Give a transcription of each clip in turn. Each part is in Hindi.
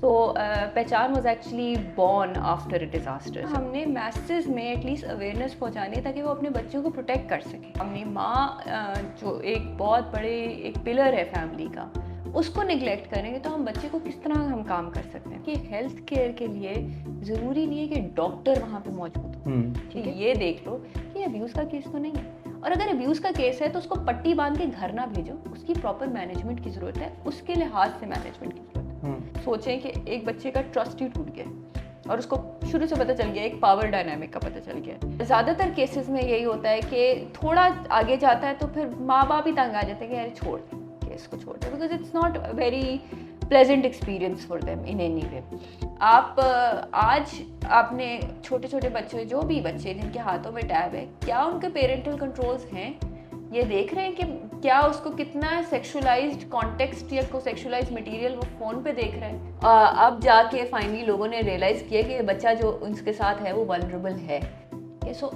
सो पहचान was actually born after a disaster. हमने मैसेज में एटलीस्ट अवेयरनेस पहुंचानी ताकि वो अपने बच्चों को प्रोटेक्ट कर सकें। अपनी माँ जो एक बहुत बड़े एक पिलर है फैमिली का, उसको निगलेक्ट करेंगे तो हम बच्चे को किस तरह हम काम कर सकते हैं कि हेल्थ केयर के लिए ज़रूरी नहीं है कि डॉक्टर वहाँ पे मौजूद हो। ठीक है, ये देख लो कि अब्यूज़ का केस तो नहीं है, और अगर अब्यूज़ का केस है तो उसको पट्टी बांध के घर ना भेजो, उसकी प्रॉपर मैनेजमेंट की ज़रूरत है, उसके लिहाज से मैनेजमेंट की ज़रूरत है। सोचें कि एक बच्चे का ट्रस्ट ही टूट गया और उसको शुरू से पता चल गया, एक पावर डायनामिक का पता चल गया। ज़्यादातर केसेस में यही होता है कि थोड़ा आगे जाता है तो फिर माँ बाप ही तंग आ जाते हैं कि यार छोड़ दे, केस को छोड़ दे, because it's not very pleasant experience for them in any way. आप आज आपने छोटे छोटे बच्चे, जो भी बच्चे जिनके हाथों में टैब है, क्या उनके पेरेंटल कंट्रोल्स हैं? ये देख रहे हैं कि क्या उसको कितना सेक्सुअलाइज्ड कॉन्टेक्स्ट या को सेक्सुअलाइज्ड मटेरियल वो फ़ोन पे देख रहे हैं? अब जाके फाइनली लोगों ने रियलाइज़ किया कि बच्चा जो उनके साथ है वो वल्नरेबल है। So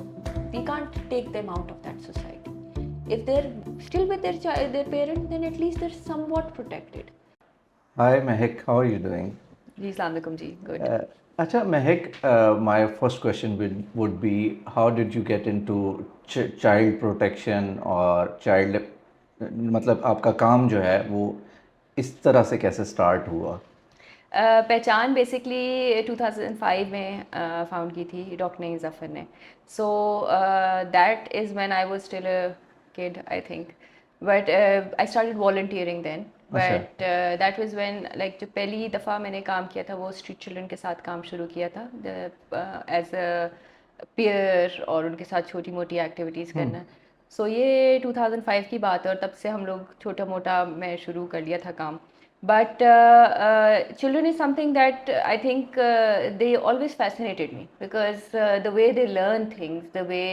we can't take them out of that society. If they are still with their parent, then at least they are somewhat protected. Hi Mehak, how are you doing? जी अस्सलाम वालेकुम जी, good. Acha Mehak, my first question would be how did you get into child protection और child मतलब आपका काम जो है वो इस तरह से कैसे स्टार्ट हुआ? पहचान बेसिकली 2005 में फाउंड की थी डॉक्टर नईम ज़फ़र ने। So that is when I was still a kid I think, but I started volunteering then. अच्छा। But that was when like जो पहली दफ़ा मैंने काम किया था वो स्ट्रीट चिल्ड्रन के साथ काम शुरू किया था एज अ पीयर, और उनके साथ छोटी मोटी एक्टिविटीज़ करना। सो ये 2005 की बात है और तब से हम लोग छोटा मोटा मैं शुरू कर लिया था काम। But children is something that I think they always fascinated me because the way they learn things, the way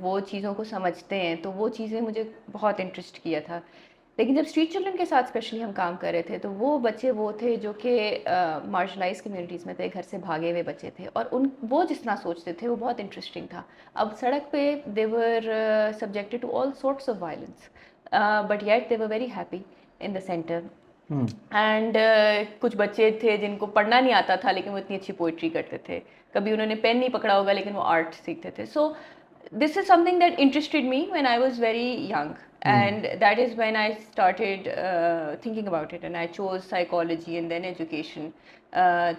वो चीज़ों को समझते हैं, तो वो चीज़ें मुझे बहुत इंटरेस्ट किया था। लेकिन जब स्ट्रीट चिल्ड्रन के साथ स्पेशली हम काम कर रहे थे तो वो बच्चे वो थे जो कि मार्शलाइज कम्युनिटीज़ में थे, घर से भागे हुए बच्चे थे, और उन वो जिस तरह सोचते थे वो बहुत इंटरेस्टिंग था। अब सड़क पे they were subjected to all sorts of violence, but yet they were very happy in the centre. And कुछ बच्चे थे जिनको पढ़ना नहीं आता था लेकिन वो इतनी अच्छी पोइट्री करते थे। कभी उन्होंने पेन नहीं पकड़ा होगा लेकिन वो आर्ट सीखते थे। सो this is something that interested me when I was very young, and that is when I started thinking about it, and I chose psychology and then education,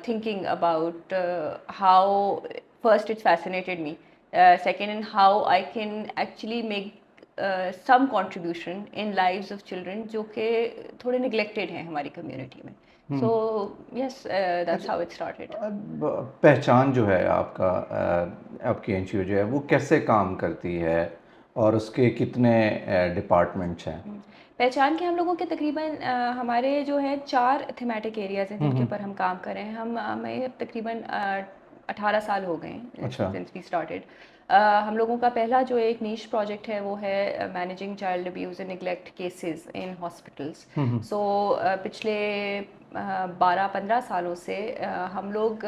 thinking about how first it fascinated me, second, and how I can actually make some contribution in lives of children जो कि थोड़े neglected हैं हमारी community में. So yes, that's how it started. अब पहचान जो है आपका आपकी एनजीओ जो है वो कैसे काम करती है और उसके कितने डिपार्टमेंट्स हैं? पहचान के हम लोगों के तकरीबन हमारे जो है 4 थीमेटिक एरियाज़ हैं जिनके ऊपर हम काम कर रहे हैं। हमें तकरीबन 18 साल हो गए हैं अच्छा। Since we started. हम लोगों का पहला जो एक नीश प्रोजेक्ट है वो है managing child abuse and neglect cases in hospitals. So पिछले 12-15 सालों से हम लोग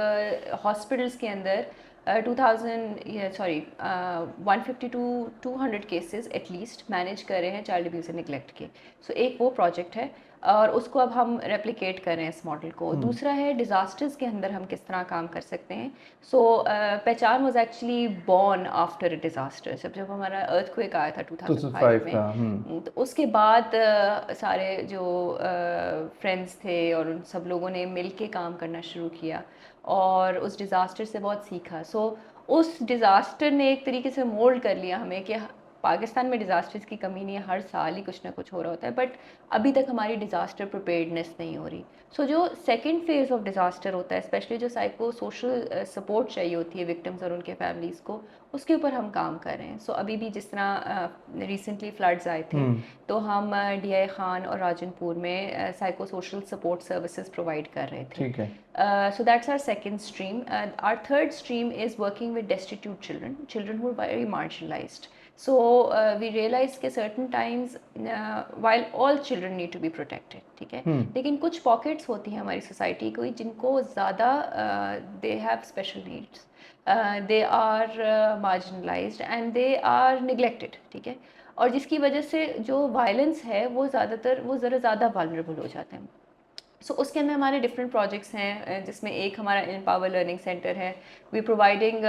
हॉस्पिटल्स के अंदर 150 टू 200 केसेस एटलीस्ट मैनेज कर रहे हैं चाइल्ड अब्यूज़ एंड नेग्लेक्ट के। सो एक वो प्रोजेक्ट है और उसको अब हम रेप्लिकेट कर रहे हैं इस मॉडल को। दूसरा है डिज़ास्टर्स के अंदर हम किस तरह काम कर सकते हैं। सो पहचान was actually born after a disaster. जब हमारा अर्थक्वेक आया था 2005 2005 में, का। तो उसके बाद सारे जो फ्रेंड्स थे और उन सब लोगों ने मिल के काम करना शुरू किया और उस डिज़ास्टर से बहुत सीखा। सो उस डिज़ास्टर ने एक तरीके से मोल्ड कर लिया हमें कि पाकिस्तान में डिज़ास्टर्स की कमी नहीं है, हर साल ही कुछ ना कुछ हो रहा होता है, बट अभी तक हमारी डिज़ास्टर प्रिपेयर्डनेस नहीं हो रही। सो जो सेकंड फेज़ ऑफ डिज़ास्टर होता है, स्पेशली जो साइको सोशल सपोर्ट चाहिए होती है विक्टिम्स और उनके फैमिलीज़ को, उसके ऊपर हम काम कर रहे हैं। सो अभी भी जिस तरह रिसेंटली फ्लड्स आए थे तो हम DI खान और राजनपुर में psycho social support services provide कर रहे थे। ठीक है। So that's our second stream. Our third stream is working with destitute children who are very marginalized. So we realized कि certain times while all children need to be protected, ठीक है, लेकिन कुछ pockets होती हैं हमारी society को जिनको ज़्यादा they have special needs, they are marginalized and they are neglected, ठीक है, और जिसकी वजह से जो violence है वो ज़्यादातर वो ज़रा ज़्यादा vulnerable हो जाते हैं। सो उसके अंदर हमारे डिफरेंट प्रोजेक्ट्स हैं, जिसमें एक हमारा एम्पावर लर्निंग सेंटर है। We providing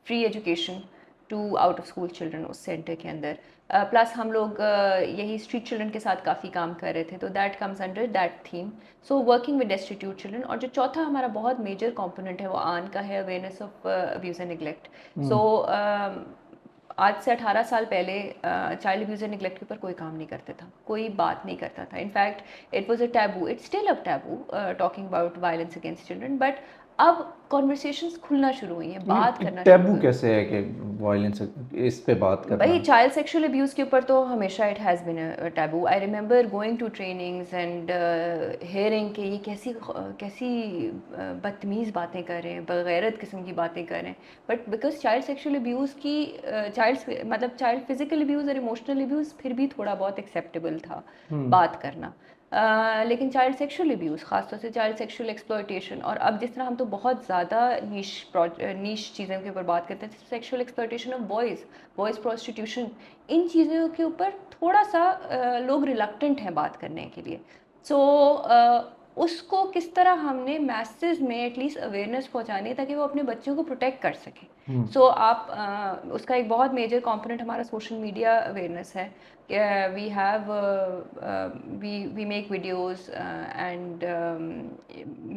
free education to out of school children उस सेंटर के अंदर। प्लस हम लोग यही स्ट्रीट चिल्ड्रन के साथ काफ़ी काम कर रहे थे, तो that comes under that theme. So working with destitute children. और जो चौथा हमारा बहुत मेजर कंपोनेंट है वो आन का है, awareness of abuse and neglect. So आज से 18 साल पहले चाइल्ड अब्यूज़ एंड निगलेक्ट के ऊपर कोई काम नहीं करता था, कोई बात नहीं करता था। In fact it was a taboo, it's still a taboo talking about violence against children. But अब कॉन्वर्सेशंस खुलना शुरू हुई हैं, बात ये करना शुरू टैबू हुई। कैसे है कि वायलेंस इस पे बात करना? भाई चाइल्ड सेक्सुअल अब्यूज़ के ऊपर तो हमेशा it has been a taboo. I remember going to trainings and hearing कि ये कैसी कैसी बदतमीज़ बातें कर रहे हैं, बगैरत किस्म की बातें कर रहे हैं। But because child sexual abuse की चाइल्ड फिजिकल अब्यूज़ और इमोशनल अब्यूज़ फिर भी थोड़ा बहुत एक्सेप्टेबल था बात करना। लेकिन चाइल्ड सेक्सुअल अब्यूज़, ख़ासतौर से चाइल्ड सेक्सुअल एक्सप्लॉयटेशन, और अब जिस तरह हम तो बहुत ज़्यादा नीश चीज़ों के ऊपर बात करते हैं, sexual exploitation of boys prostitution, इन चीज़ों के ऊपर थोड़ा सा लोग रिलक्टेंट हैं बात करने के लिए। सो उसको किस तरह हमने मैसेज में एटलीस्ट अवेयरनेस पहुंचानी है ताकि वो अपने बच्चों को प्रोटेक्ट कर सकें। सो आप उसका एक बहुत मेजर कंपोनेंट हमारा सोशल मीडिया अवेयरनेस है। We have we make videos and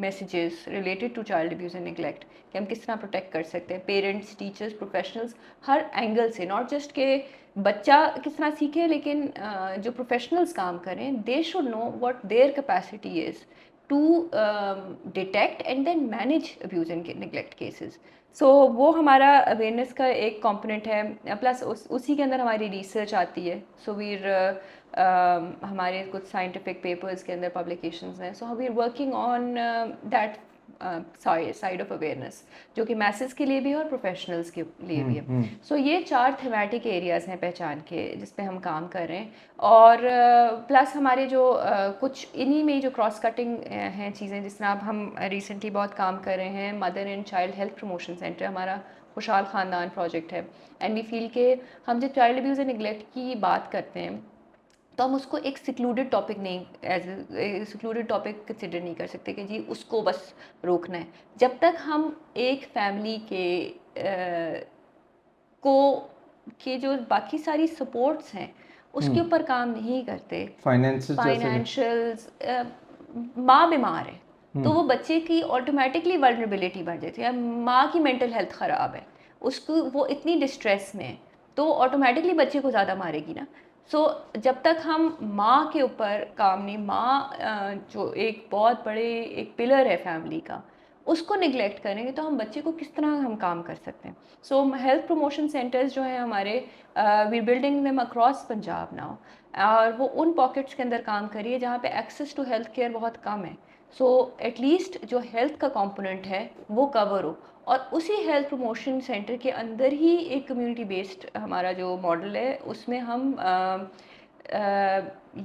messages related to child abuse and neglect, कि हम किस तरह प्रोटेक्ट कर सकते हैं, पेरेंट्स, टीचर्स, प्रोफेशनल्स, हर एंगल से। नॉट जस्ट के बच्चा किस तरह सीखे, लेकिन जो प्रोफेशनल्स काम करें, they should know what their capacity is to detect and then manage abuse and neglect cases. So वो हमारा अवेयरनेस का एक कंपोनेंट है। प्लस उसी के अंदर हमारी रिसर्च आती है। सो वीर हमारे कुछ साइंटिफिक पेपर्स के अंदर पब्लिकेशंस हैं। So we are working on that side of awareness, जो कि मैसेज के लिए भी है और प्रोफेशनल्स के लिए भी है। सो ये 4 थीमेटिक एरियाज़ हैं पहचान के, जिस पे हम काम कर रहे हैं। और प्लस हमारे जो कुछ इन्हीं में जो क्रॉस कटिंग हैं चीज़ें, जिस तरह अब हम रिसेंटली बहुत काम कर रहे हैं, mother and child health promotion centre हमारा खुशहाल ख़ानदान प्रोजेक्ट है। एंड वी फील के हम जब चाइल्ड अब्यूज़ एंड निगलेक्ट की बात करते हैं, तो हम उसको एक सिक्लूडेड टॉपिक नहीं, एज सिक्लूडेड टॉपिक कंसिडर नहीं कर सकते कि जी उसको बस रोकना है। जब तक हम एक फैमिली के को के जो बाकी सारी सपोर्ट्स हैं उसके ऊपर काम नहीं करते, फाइनेंसेस जैसे कि फाइनेंशियल्स, माँ बीमार है तो वो बच्चे की ऑटोमेटिकली वल्नरेबिलिटी बढ़ जाती है। माँ की मेंटल हेल्थ ख़राब है, उसको वो इतनी डिस्ट्रेस में है, तो ऑटोमेटिकली बच्चे को ज़्यादा मारेगी ना। सो जब तक हम माँ के ऊपर काम नहीं, माँ जो एक बहुत बड़े एक पिलर है फैमिली का, उसको निगलेक्ट करेंगे तो हम बच्चे को किस तरह हम काम कर सकते हैं। सो हेल्थ प्रमोशन सेंटर्स जो हैं हमारे, we building them across Punjab now, और वो उन पॉकेट्स के अंदर काम करिए जहाँ पे एक्सेस टू हेल्थ केयर बहुत कम है। सो एटलीस्ट जो हेल्थ का कंपोनेंट है वो कवर हो, और उसी हेल्थ प्रमोशन सेंटर के अंदर ही एक कम्युनिटी बेस्ड हमारा जो मॉडल है, उसमें हम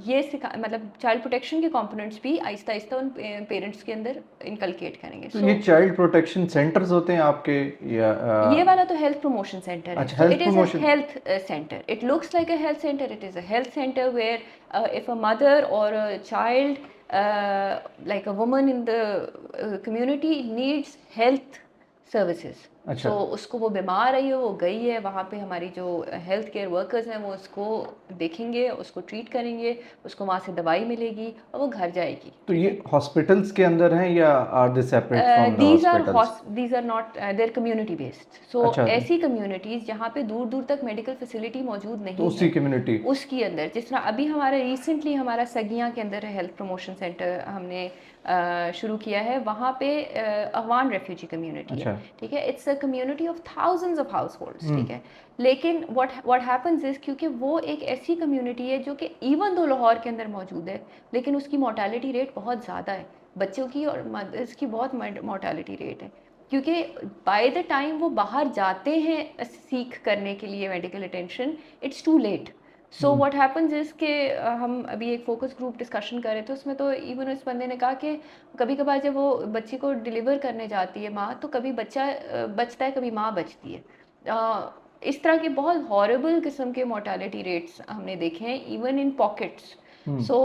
ये मतलब चाइल्ड प्रोटेक्शन के कंपोनेंट्स भी आहिस्ता आहिस्ता उन पेरेंट्स के अंदर इनकलकेट करेंगे। तो ये चाइल्ड प्रोटेक्शन सेंटर्स होते हैं आपके या ये वाला तो हेल्थ प्रमोशन सेंटर है। अच्छा, so health it is a promotion. Health centre, it looks like a health centre, it is a health centre where if a mother और a child, like a woman in the community needs health services, अच्छा, सो उसको वो बीमार है, वो गई है वहाँ पे, हमारी जो हेल्थ केयर वर्कर्स हैं वो उसको देखेंगे, उसको ट्रीट करेंगे, उसको वहाँ से दवाई मिलेगी और वो घर जाएगी। तो ये हॉस्पिटल्स के अंदर हैं या are they separate from the hospitals? These are not, they're community based. So अच्छा, ऐसी कम्युनिटीज़ जहाँ पे दूर दूर तक मेडिकल फैसिलिटी मौजूद तो नहीं उसी है, कम्युनिटी। उसकी अंदर, जिस तरह अभी हमारा रिसेंटली हमारा सगियाँ के अंदर हेल्थ प्रमोशन सेंटर हमने शुरू किया है, वहाँ पे अफगान रेफ्यूजी कम्युनिटी है, अच्छा, ठीक है। It's a community of thousands of house holds, ठीक है। लेकिन व्हाट हैपन्स इज़, क्योंकि वो एक ऐसी कम्युनिटी है जो कि इवन दो लाहौर के अंदर मौजूद है, लेकिन उसकी मोर्टालिटी रेट बहुत ज़्यादा है, बच्चों की और मदर्स की बहुत मोर्टालिटी रेट है, क्योंकि बाय द टाइम वो बाहर जाते हैं सीख करने के लिए medical attention, it's too late. So what happens is के हम अभी एक फोकस ग्रुप डिस्कशन कर रहे थे, उसमें तो इवन उस बंदे ने कहा कि कभी कभार जब वो बच्चे को डिलीवर करने जाती है माँ, तो कभी बच्चा बचता है, कभी माँ बचती है। इस तरह के बहुत हॉरेबल किस्म के मोर्टालिटी रेट्स हमने देखे हैं इवन इन पॉकेट्स। सो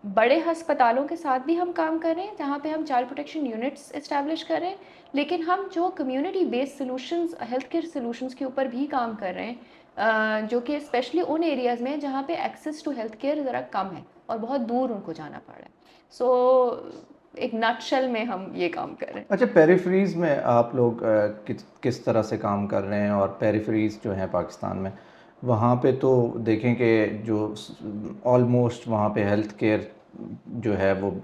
बड़े अस्पतालों के साथ भी हम काम कर रहे हैं जहाँ पे हम चाइल्ड प्रोटेक्शन यूनिट्स इस्टेब्लिश कर रहे हैं, लेकिन हम जो community based solutions health care solutions के ऊपर भी काम कर रहे हैं, जो कि स्पेशली उन एरियाज़ में जहाँ पे एक्सेस टू हेल्थ केयर ज़रा कम है और बहुत दूर उनको जाना पड़ रहा है। सो एक नटशेल में हम ये काम कर रहे हैं। अच्छा, पेरिफेरीज में आप लोग किस तरह से काम कर रहे हैं? और पेरिफेरीज जो हैं पाकिस्तान में, वहाँ पे तो देखें कि जो ऑलमोस्ट वहाँ पे हेल्थ केयर जो है वो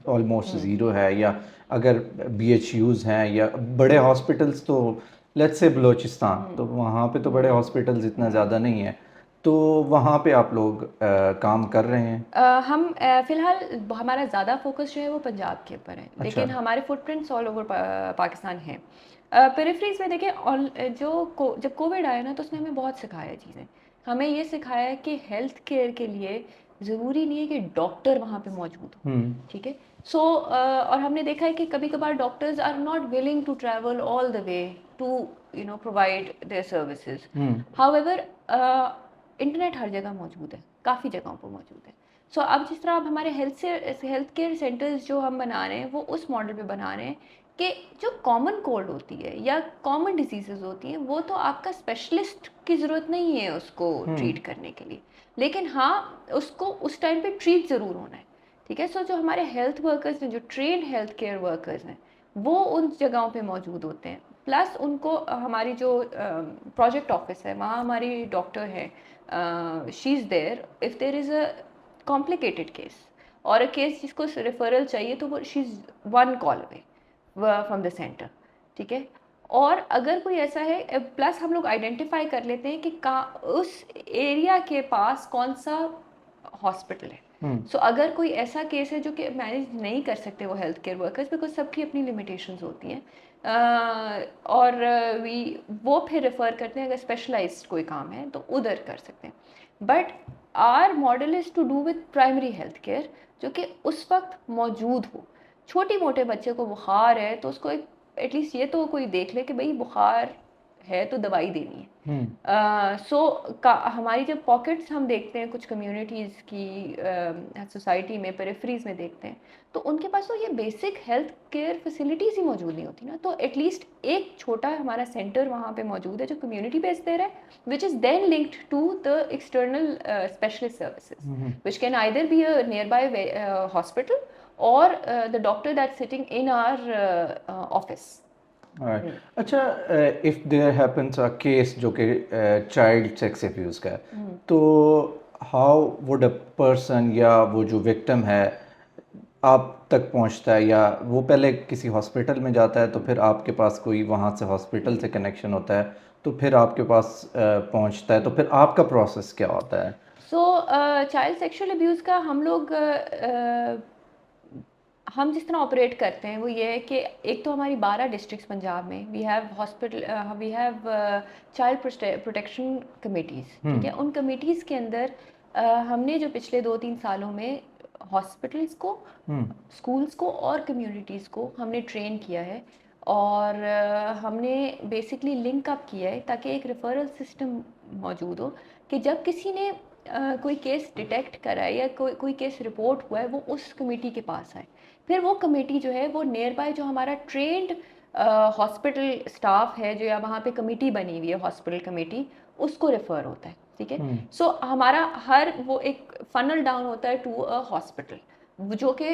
ऑलमोस्ट ज़ीरो है, या अगर BHUs हैं या बड़े हॉस्पिटल्स, तो लेट्स से बलूचिस्तान, तो वहाँ पे तो बड़े हॉस्पिटल्स इतना ज़्यादा नहीं है, तो वहाँ पे आप लोग काम कर रहे हैं? हम फ़िलहाल हमारा ज़्यादा फोकस जो है वो पंजाब के ऊपर है, अच्छा। लेकिन हमारे फुटप्रिंट्स ऑल ओवर पाकिस्तान हैं। पेरिफेरीज़ में देखिए, जब कोविड आया ना तो उसने हमें बहुत सिखाया चीज़ें। हमें ये सिखाया कि हेल्थ केयर के लिए ज़रूरी नहीं है कि डॉक्टर वहाँ पे मौजूद हो, ठीक है? सो और हमने देखा है कि कभी-कभार doctors are not willing to travel all the way to provide their services. However internet हर जगह मौजूद है, काफ़ी जगहों पर मौजूद है। सो अब जिस तरह अब हमारे हेल्थ केयर सेंटर्स जो हम बना रहे हैं वो उस मॉडल पे बना रहे हैं कि जो कॉमन कोल्ड होती है या कॉमन डिजीज़ेज़ होती हैं वो तो आपका स्पेशलिस्ट की ज़रूरत नहीं है उसको ट्रीट करने के लिए, लेकिन हाँ उसको उस टाइम पे ट्रीट ज़रूर होना है, ठीक है? सो जो हमारे हेल्थ वर्कर्स हैं, जो ट्रेन्ड हेल्थ केयर वर्कर्स हैं, वो उन जगहों पे मौजूद होते हैं। प्लस उनको हमारी जो प्रोजेक्ट ऑफिस है वहाँ हमारी डॉक्टर है, she is there if there is a complicated case और अ केस जिसको रेफरल चाहिए तो वो she is one call away from the centre, ठीक है? और अगर कोई ऐसा है, प्लस हम लोग आइडेंटिफाई कर लेते हैं कि उस एरिया के पास कौन सा हॉस्पिटल है। सो अगर कोई ऐसा केस है जो कि मैनेज नहीं कर सकते वो हेल्थ केयर वर्कर्स, बिकॉज सबकी अपनी लिमिटेशंस होती हैं, और वी वो फिर रेफ़र करते हैं, अगर स्पेशलाइज्ड कोई काम है तो उधर कर सकते हैं। But our model is to do with primary health care जो कि उस वक्त मौजूद हो। छोटी मोटे बच्चे को बुखार है तो उसको एक एटलीस्ट ये तो कोई देख ले कि भाई बुखार है तो दवाई देनी है। सो हमारी जब पॉकेट्स हम देखते हैं कुछ कम्युनिटीज़ की सोसाइटी में, पेरिफेरीज में देखते हैं, तो उनके पास तो ये बेसिक हेल्थ केयर फैसिलिटीज़ ही मौजूद नहीं होती ना, तो एटलीस्ट एक छोटा हमारा सेंटर वहाँ पे मौजूद है जो कम्युनिटी बेस्ड दे रहा है, which is then linked to the external specialist services which can either be a nearby hospital और the doctor that sitting in our office. Alright. अच्छा, if there happens a case जो कि चाइल्ड सेक्स अब्यूज़ का है, तो हाउ वुड अ पर्सन या वो जो विक्टिम है आप तक पहुंचता है? या वो पहले किसी हॉस्पिटल में जाता है, तो फिर आपके पास कोई वहाँ से हॉस्पिटल से कनेक्शन होता है, तो फिर आपके पास पहुंचता है, तो फिर आपका प्रोसेस क्या होता है? सो चाइल्ड सेक्सुअल अब्यूज़ का हम लोग हम जिस तरह ऑपरेट करते हैं वो ये है कि एक तो हमारी 12 डिस्ट्रिक्ट्स पंजाब में we have we have child protection committees, ठीक है? उन कमेटीज़ के अंदर हमने जो पिछले 2-3 सालों में हॉस्पिटल्स को, स्कूल्स को और कम्युनिटीज़ को हमने ट्रेन किया है और हमने बेसिकली लिंक अप किया है ताकि एक रेफरल सिस्टम मौजूद हो कि जब किसी ने कोई केस डिटेक्ट करा है या कोई केस रिपोर्ट हुआ है वो उस कमेटी के पास आए, फिर वो कमेटी जो है वो नियर बाय जो हमारा ट्रेंड हॉस्पिटल स्टाफ है जो या वहाँ पे कमेटी बनी हुई है हॉस्पिटल कमेटी, उसको रेफ़र होता है, ठीक है? सो हमारा हर वो एक फनल डाउन होता है टू अ हॉस्पिटल जो कि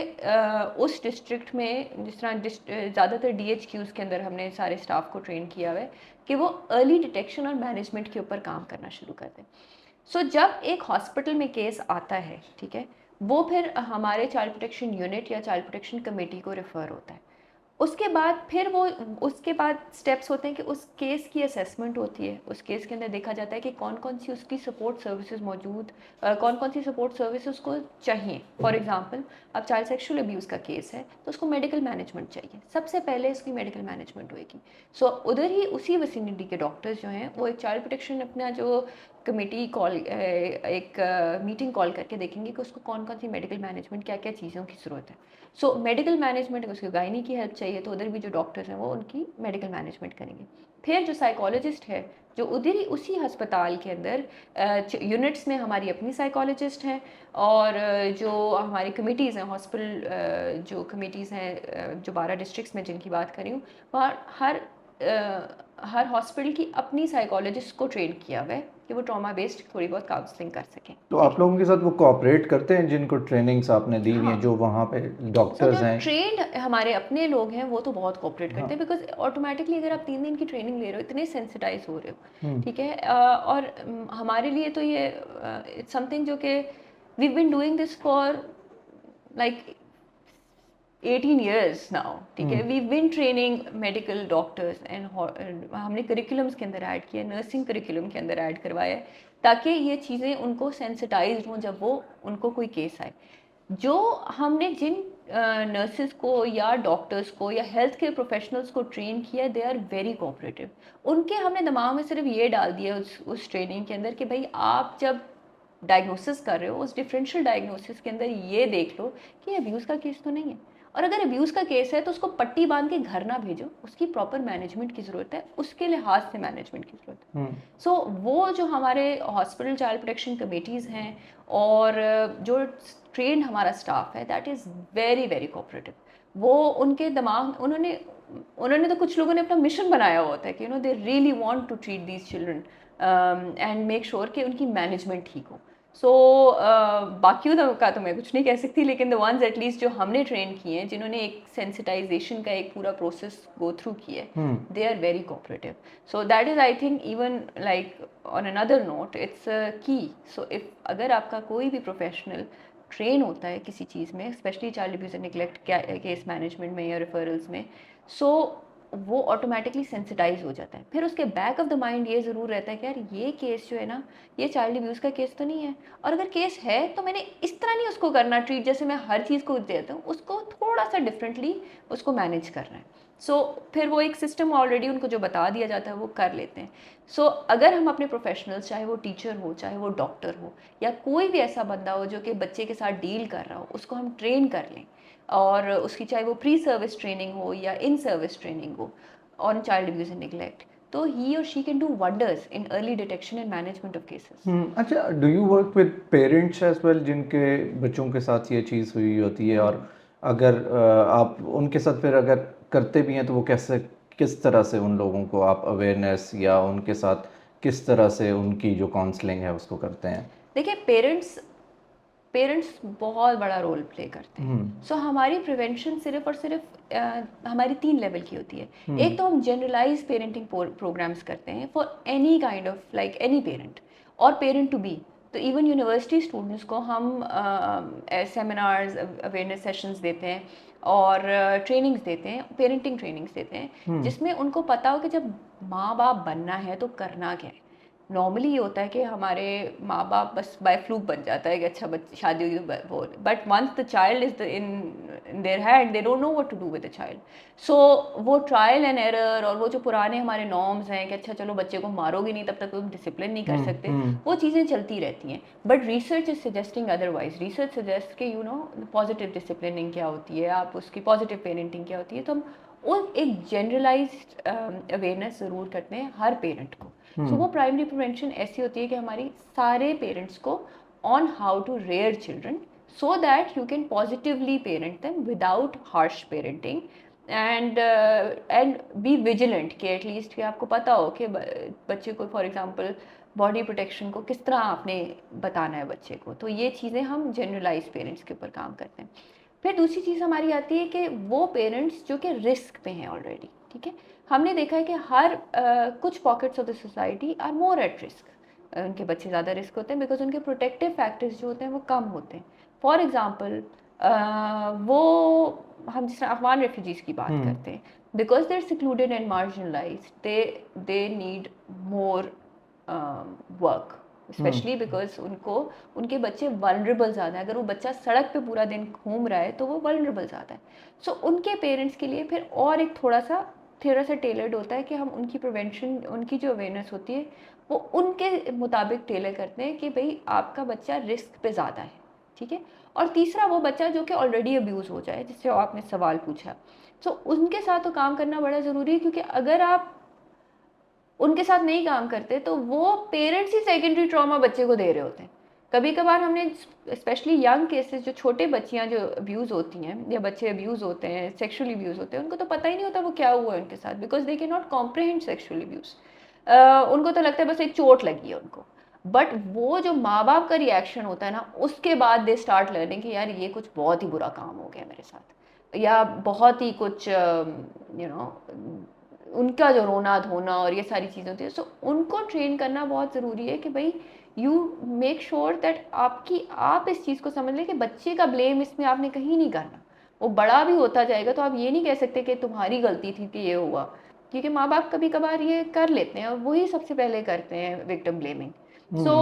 उस डिस्ट्रिक्ट में जिस तरह ज़्यादातर DHQs के अंदर हमने सारे स्टाफ को ट्रेन किया हुआ है कि वो अर्ली डिटेक्शन और मैनेजमेंट के ऊपर काम करना शुरू कर दें। सो जब एक हॉस्पिटल में केस आता है, ठीक है, वो फिर हमारे चाइल्ड प्रोटेक्शन यूनिट या चाइल्ड प्रोटेक्शन कमेटी को रेफ़र होता है। उसके बाद फिर वो उसके बाद स्टेप्स होते हैं कि उस केस की असेसमेंट होती है, उस केस के अंदर देखा जाता है कि कौन कौन सी उसकी सपोर्ट सर्विसेज मौजूद, कौन कौन सी सपोर्ट सर्विस उसको चाहिए। फॉर एग्जांपल अब चाइल्ड सेक्सुअल अब्यूज़ का केस है तो उसको मेडिकल मैनेजमेंट चाहिए, सबसे पहले इसकी मेडिकल मैनेजमेंट होएगी। सो उधर ही उसी विसिनिटी के डॉक्टर्स जो हैं वो एक चाइल्ड प्रोटेक्शन अपना जो कमेटी कॉल एक मीटिंग कॉल करके देखेंगे कि उसको कौन कौन सी मेडिकल मैनेजमेंट क्या क्या चीज़ों की ज़रूरत है। सो मेडिकल मैनेजमेंट, अगर उसको गायनी की हेल्प चाहिए तो उधर भी जो डॉक्टर्स हैं वो उनकी मेडिकल मैनेजमेंट करेंगे। फिर जो साइकोलॉजिस्ट है, जो उधर ही उसी अस्पताल के अंदर यूनिट्स में हमारी अपनी साइकोलॉजिस्ट हैं, और जो हमारी कमिटीज़ हैं हॉस्पिटल, जो कमिटीज़ हैं जो 12 डिस्ट्रिक्ट्स में जिनकी बात कर रही हूँ, वहाँ हर हॉस्पिटल की अपनी साइकोलॉजिस्ट को ट्रेन किया हुआ है कि वो ट्रॉमा बेस्ड थोड़ी बहुत काउंसलिंग कर सकें। तो आप लोगों के साथ वो कोऑपरेट करते हैं जिनको ट्रेनिंग्स आपने दी हुई हैं, हाँ, जो वहाँ पे सो डॉक्टर्स जो हैं? ट्रेंड हमारे अपने लोग हैं वो तो बहुत कोऑपरेट हाँ। करते हैं, बिकॉज ऑटोमेटिकली अगर आप 3 दिन की ट्रेनिंग ले रहे हो, इतने सेंसिटाइज हो रहे हो, हम्म। ठीक है, और हमारे लिए तो ये इट्स समथिंग जो कि we been doing this for like 18 years now, ठीक है। We been training medical doctors and हमने करिकुलम्स के अंदर ऐड किया, नर्सिंग करिकुलम के अंदर ऐड करवाया है, ताकि ये चीज़ें उनको सेंसिटाइज हों जब वो उनको कोई केस आए। जो हमने जिन नर्सेस को या डॉक्टर्स को या हेल्थ केयर प्रोफेशनल्स को ट्रेन किया, दे आर वेरी कोऑपरेटिव। उनके हमने दिमाग में सिर्फ ये डाल दिया उस ट्रेनिंग के अंदर कि भाई आप जब डायग्नोसिस कर रहे हो, उस डिफरेंशियल डायग्नोसिस के अंदर ये देख लो कि अब्यूज़ का केस तो नहीं है, और अगर अब्यूज़ का केस है तो उसको पट्टी बांध के घर ना भेजो, उसकी प्रॉपर मैनेजमेंट की ज़रूरत है, उसके लिहाज से मैनेजमेंट की ज़रूरत है। सो वो जो हमारे हॉस्पिटल चाइल्ड प्रोटेक्शन कमेटीज़ हैं और जो ट्रेंड हमारा स्टाफ है, that is very very cooperative. वो उनके दिमाग उन्होंने उन्होंने तो कुछ लोगों ने अपना मिशन बनाया हुआ होता है कि they really want to treat these children and make sure कि उनकी मैनेजमेंट ठीक हो। सो बाकियों का तो मैं कुछ नहीं कह सकती, लेकिन द वंस एटलीस्ट जो हमने ट्रेन किए हैं, जिन्होंने एक सेंसिटाइजेशन का एक पूरा प्रोसेस गो थ्रू किया है, they are very cooperative. So that is I think even like on another note it's key. So if अगर आपका कोई भी प्रोफेशनल ट्रेन होता है किसी चीज़ में, specially child abuse and neglect case management में या रेफरल्स में, सो वो ऑटोमेटिकली सेंसिटाइज हो जाता है। फिर उसके बैक ऑफ द माइंड ये ज़रूर रहता है कि यार ये केस जो है ना, ये चाइल्ड अब्यूज़ का केस तो नहीं है, और अगर केस है तो मैंने इस तरह नहीं उसको करना ट्रीट जैसे मैं हर चीज़ को देता हूँ, उसको थोड़ा सा डिफरेंटली उसको मैनेज करना है। सो फिर वो एक सिस्टम ऑलरेडी उनको जो बता दिया जाता है वो कर लेते हैं। सो अगर हम अपने प्रोफेशनल्स, चाहे वो टीचर हो, चाहे वो डॉक्टर हो, या कोई भी ऐसा बंदा हो जो कि बच्चे के साथ डील कर रहा हो, उसको हम ट्रेन कर लें, और उसकी चाहे वो प्री सर्विस ट्रेनिंग हो या इन सर्विस ट्रेनिंग हो on child abuse and neglect, तो he or she can do wonders in early detection and management of cases. अच्छा, do you work with parents as well जिनके बच्चों के साथ ये चीज़ हुई होती है? और अगर आप उनके साथ फिर अगर करते भी हैं तो वो कैसे, किस तरह से उन लोगों को आप अवेयरनेस या उनके साथ किस तरह से उनकी जो काउंसलिंग है उसको करते हैं? देखिए, पेरेंट्स पेरेंट्स बहुत बड़ा रोल प्ले करते हैं। सो हमारी प्रिवेंशन सिर्फ और सिर्फ हमारी 3 लेवल की होती है। एक तो हम जनरलाइज पेरेंटिंग प्रोग्राम्स करते हैं for any kind of like any parent और पेरेंट टू बी। तो इवन यूनिवर्सिटी स्टूडेंट्स को हम सेमिनार्स, अवेयरनेस सेशंस देते हैं और ट्रेनिंग्स देते हैं, पेरेंटिंग ट्रेनिंग्स देते हैं, जिसमें उनको पता हो कि जब माँ बाप बनना है तो करना क्या है। नॉर्मली ये होता है कि हमारे माँ बाप बस बाय फ्लूक बन जाता है कि अच्छा बच्चे शादी हुई वो, but once the child is in their hand, they don't know what to do with the child. So वो ट्रायल एंड एरर और वो जो पुराने हमारे नॉर्म्स हैं कि अच्छा चलो बच्चे को मारोगे नहीं तब तक तुम डिसिप्लिन नहीं कर सकते, वो चीज़ें चलती रहती हैं। But research is suggesting otherwise. Research suggest कि पॉजिटिव डिसिप्लिनिंग क्या होती है, आप उसकी पॉजिटिव पेरेंटिंग क्या होती है। तो हम वो एक जनरलाइज्ड अवेयरनेस ज़रूर करते हैं हर पेरेंट को। सो वो प्राइमरी प्रिवेंशन ऐसी होती है कि हमारी सारे पेरेंट्स को on how to rear children so that you can positively parent them without harsh parenting and be vigilant कि एटलीस्ट कि आपको पता हो कि बच्चे को फॉर एग्जांपल बॉडी प्रोटेक्शन को किस तरह आपने बताना है बच्चे को। तो ये चीज़ें हम जनरलाइज पेरेंट्स के ऊपर काम करते हैं। फिर दूसरी चीज़ हमारी आती है कि वो पेरेंट्स जो कि रिस्क पे हैं ऑलरेडी, ठीक है। हमने देखा है कि हर कुछ pockets of the society are more at risk. उनके बच्चे ज़्यादा रिस्क होते हैं बिकॉज उनके प्रोटेक्टिव फैक्टर्स जो होते हैं वो कम होते हैं। फॉर एग्जांपल वो हम जिस अफगान रेफ्यूजीज़ की बात करते हैं, because they are secluded and marginalised, they need more work, specially because उनको उनके बच्चे वल्नरेबल ज़्यादा है। अगर वो बच्चा सड़क पे पूरा दिन घूम रहा है तो वो वल्नरेबल ज़्यादा है। सो उनके पेरेंट्स के लिए फिर और एक थोड़ा सा टेलर्ड होता है कि हम उनकी प्रिवेंशन, उनकी जो अवेयरनेस होती है वो उनके मुताबिक टेलर करते हैं कि भाई आपका बच्चा रिस्क पे ज़्यादा है, ठीक है। और तीसरा वो बच्चा जो कि ऑलरेडी अब्यूज़ हो जाए, जिससे आपने सवाल पूछा, तो उनके साथ तो काम करना बड़ा ज़रूरी है, क्योंकि अगर आप उनके साथ नहीं काम करते तो वो पेरेंट्स ही सेकेंडरी ट्रॉमा बच्चे को दे रहे होते हैं। कभी कभार हमने स्पेशली यंग केसेस, जो छोटे बच्चियां जो अब्यूज़ होती हैं या बच्चे अब्यूज़ होते हैं, सेक्सुअली अब्यूज़ होते हैं, उनको तो पता ही नहीं होता वो क्या हुआ है उनके साथ, because they can not comprehend sexual abuse. उनको तो लगता है बस एक चोट लगी है उनको। बट वो जो माँ बाप का रिएक्शन होता है ना, उसके बाद दे स्टार्ट लर्निंग कि यार ये कुछ बहुत ही बुरा काम हो गया मेरे साथ, या बहुत ही कुछ उनका जो रोना धोना और ये सारी चीज़ें होती है। सो उनको ट्रेन करना बहुत ज़रूरी है कि भाई यू मेक श्योर दैट आप इस चीज़ को समझ लें कि बच्चे का ब्लेम इसमें आपने कहीं नहीं करना। वो बड़ा भी होता जाएगा तो आप ये नहीं कह सकते कि तुम्हारी गलती थी कि ये हुआ, क्योंकि माँ बाप कभी कभार ये कर लेते हैं और वही सबसे पहले करते हैं विक्टिम ब्लेमिंग। सो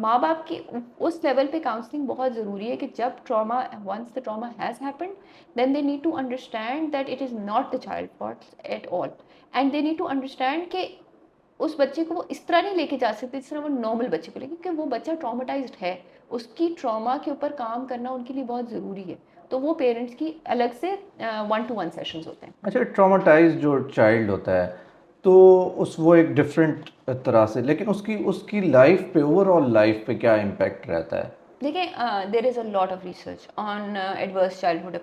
माँ बाप की उस लेवल पे काउंसलिंग बहुत ज़रूरी है कि जब trauma, once the trauma has happened, then they need to understand that it is not the child fault at all, and they need to understand कि उस बच्चे को वो इस तरह नहीं लेके जा सकते जिस तरह वो नॉर्मल बच्चे को लेके, क्योंकि वो बच्चा ट्रॉमेटाइज्ड है, उसकी ट्रॉमा के ऊपर काम करना उनके लिए बहुत ज़रूरी है। तो वो पेरेंट्स की अलग से 1-to-1 सेशंस होते हैं। अच्छा, ट्रॉमेटाइज जो चाइल्ड होता है तो उस वो एक डिफरेंट तरह से, लेकिन उसकी उसकी लाइफ पे, ओवरऑल लाइफ पे क्या इम्पैक्ट रहता है? देखिए, देर is a lot of research on adverse childhood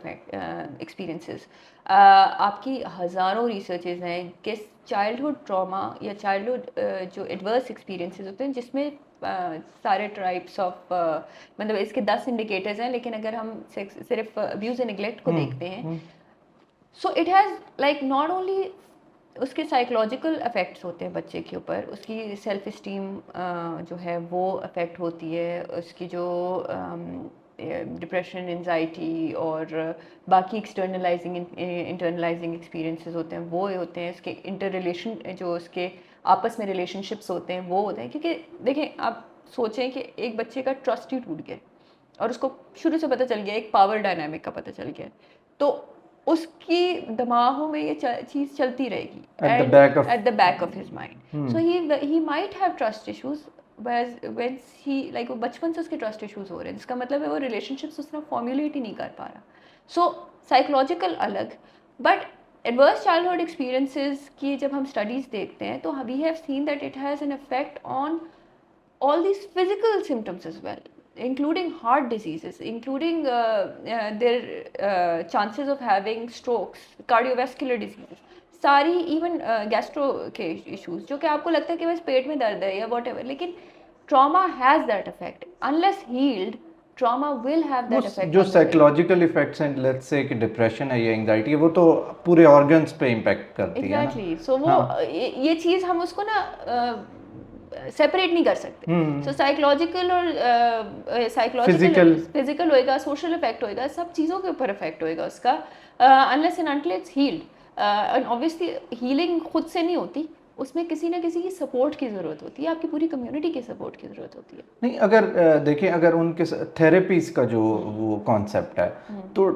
experiences. आपकी हज़ारों रिसर्चेज हैं कि चाइल्डहुड ट्रॉमा या चाइल्डहुड जो एडवर्स एक्सपीरियंसेस होते हैं, जिसमें सारे टाइप्स ऑफ, मतलब इसके 10 इंडिकेटर्स हैं, लेकिन अगर हम सिर्फ अब्यूज़ एंड निगलेक्ट को देखते हैं, so it has like not only उसके साइकोलॉजिकल इफ़ेक्ट्स होते हैं बच्चे के ऊपर, उसकी सेल्फ इस्टीम जो है वो अफेक्ट होती है, उसकी जो डिप्रेशन, एंजाइटी और बाकी एक्सटर्नलाइजिंग इंटरनलाइजिंग एक्सपीरियंसेस होते हैं वो होते हैं, उसके इंटर रिलेशन, जो उसके आपस में रिलेशनशिप्स होते हैं वो होते हैं। क्योंकि देखें, आप सोचें कि एक बच्चे का ट्रस्ट ही टूट गया और उसको शुरू से पता चल गया, एक पावर डायनामिक का पता चल गया, तो उसकी दिमागों में ये चीज़ चलती रहेगी at the back of his mind. So he might have trust issues when he like वो बचपन से उसके ट्रस्ट इश्यूज हो रहे हैं, जिसका मतलब है वो रिलेशनशिप्स उसने फॉर्मुलेट ही नहीं कर पा रहा। सो साइकोलॉजिकल अलग, बट एडवर्स चाइल्डहुड एक्सपीरियंसेस की जब हम स्टडीज़ देखते हैं तो we have seen that it has an effect on all these physical symptoms as well, including heart diseases, including their chances of having strokes, cardiovascular diseases, सारी इवन गैस्ट्रो के इश्यूज, जो कि आपको लगता है कि बस पेट में दर्द है या वॉट एवर, लेकिन trauma has that effect. Unless healed, trauma will have that effect. जो साइकोलॉजिकल इफेक्ट्स हैं, लेट्स से कि डिप्रेशन है या एंजाइटी है, वो तो पूरे ऑर्गन्स पे इम्पैक्ट करती है ना। एग्जैक्टली। सो वो ये चीज़ हम उसको ना सेपरेट नहीं कर सकते। सो साइकोलॉजिकल और फिजिकल होएगा, सोशल इफेक्ट होएगा, सब चीज़ों के ऊपर इफेक्ट होएगा उसका, unless and until it's healed. And obviously healing खुद से नहीं होती, उसमें किसी ना किसी की सपोर्ट की ज़रूरत होती है, आपकी पूरी कम्युनिटी की सपोर्ट की ज़रूरत होती है। नहीं, अगर देखें, अगर उनके थेरेपीज का जो वो कॉन्सेप्ट है, तो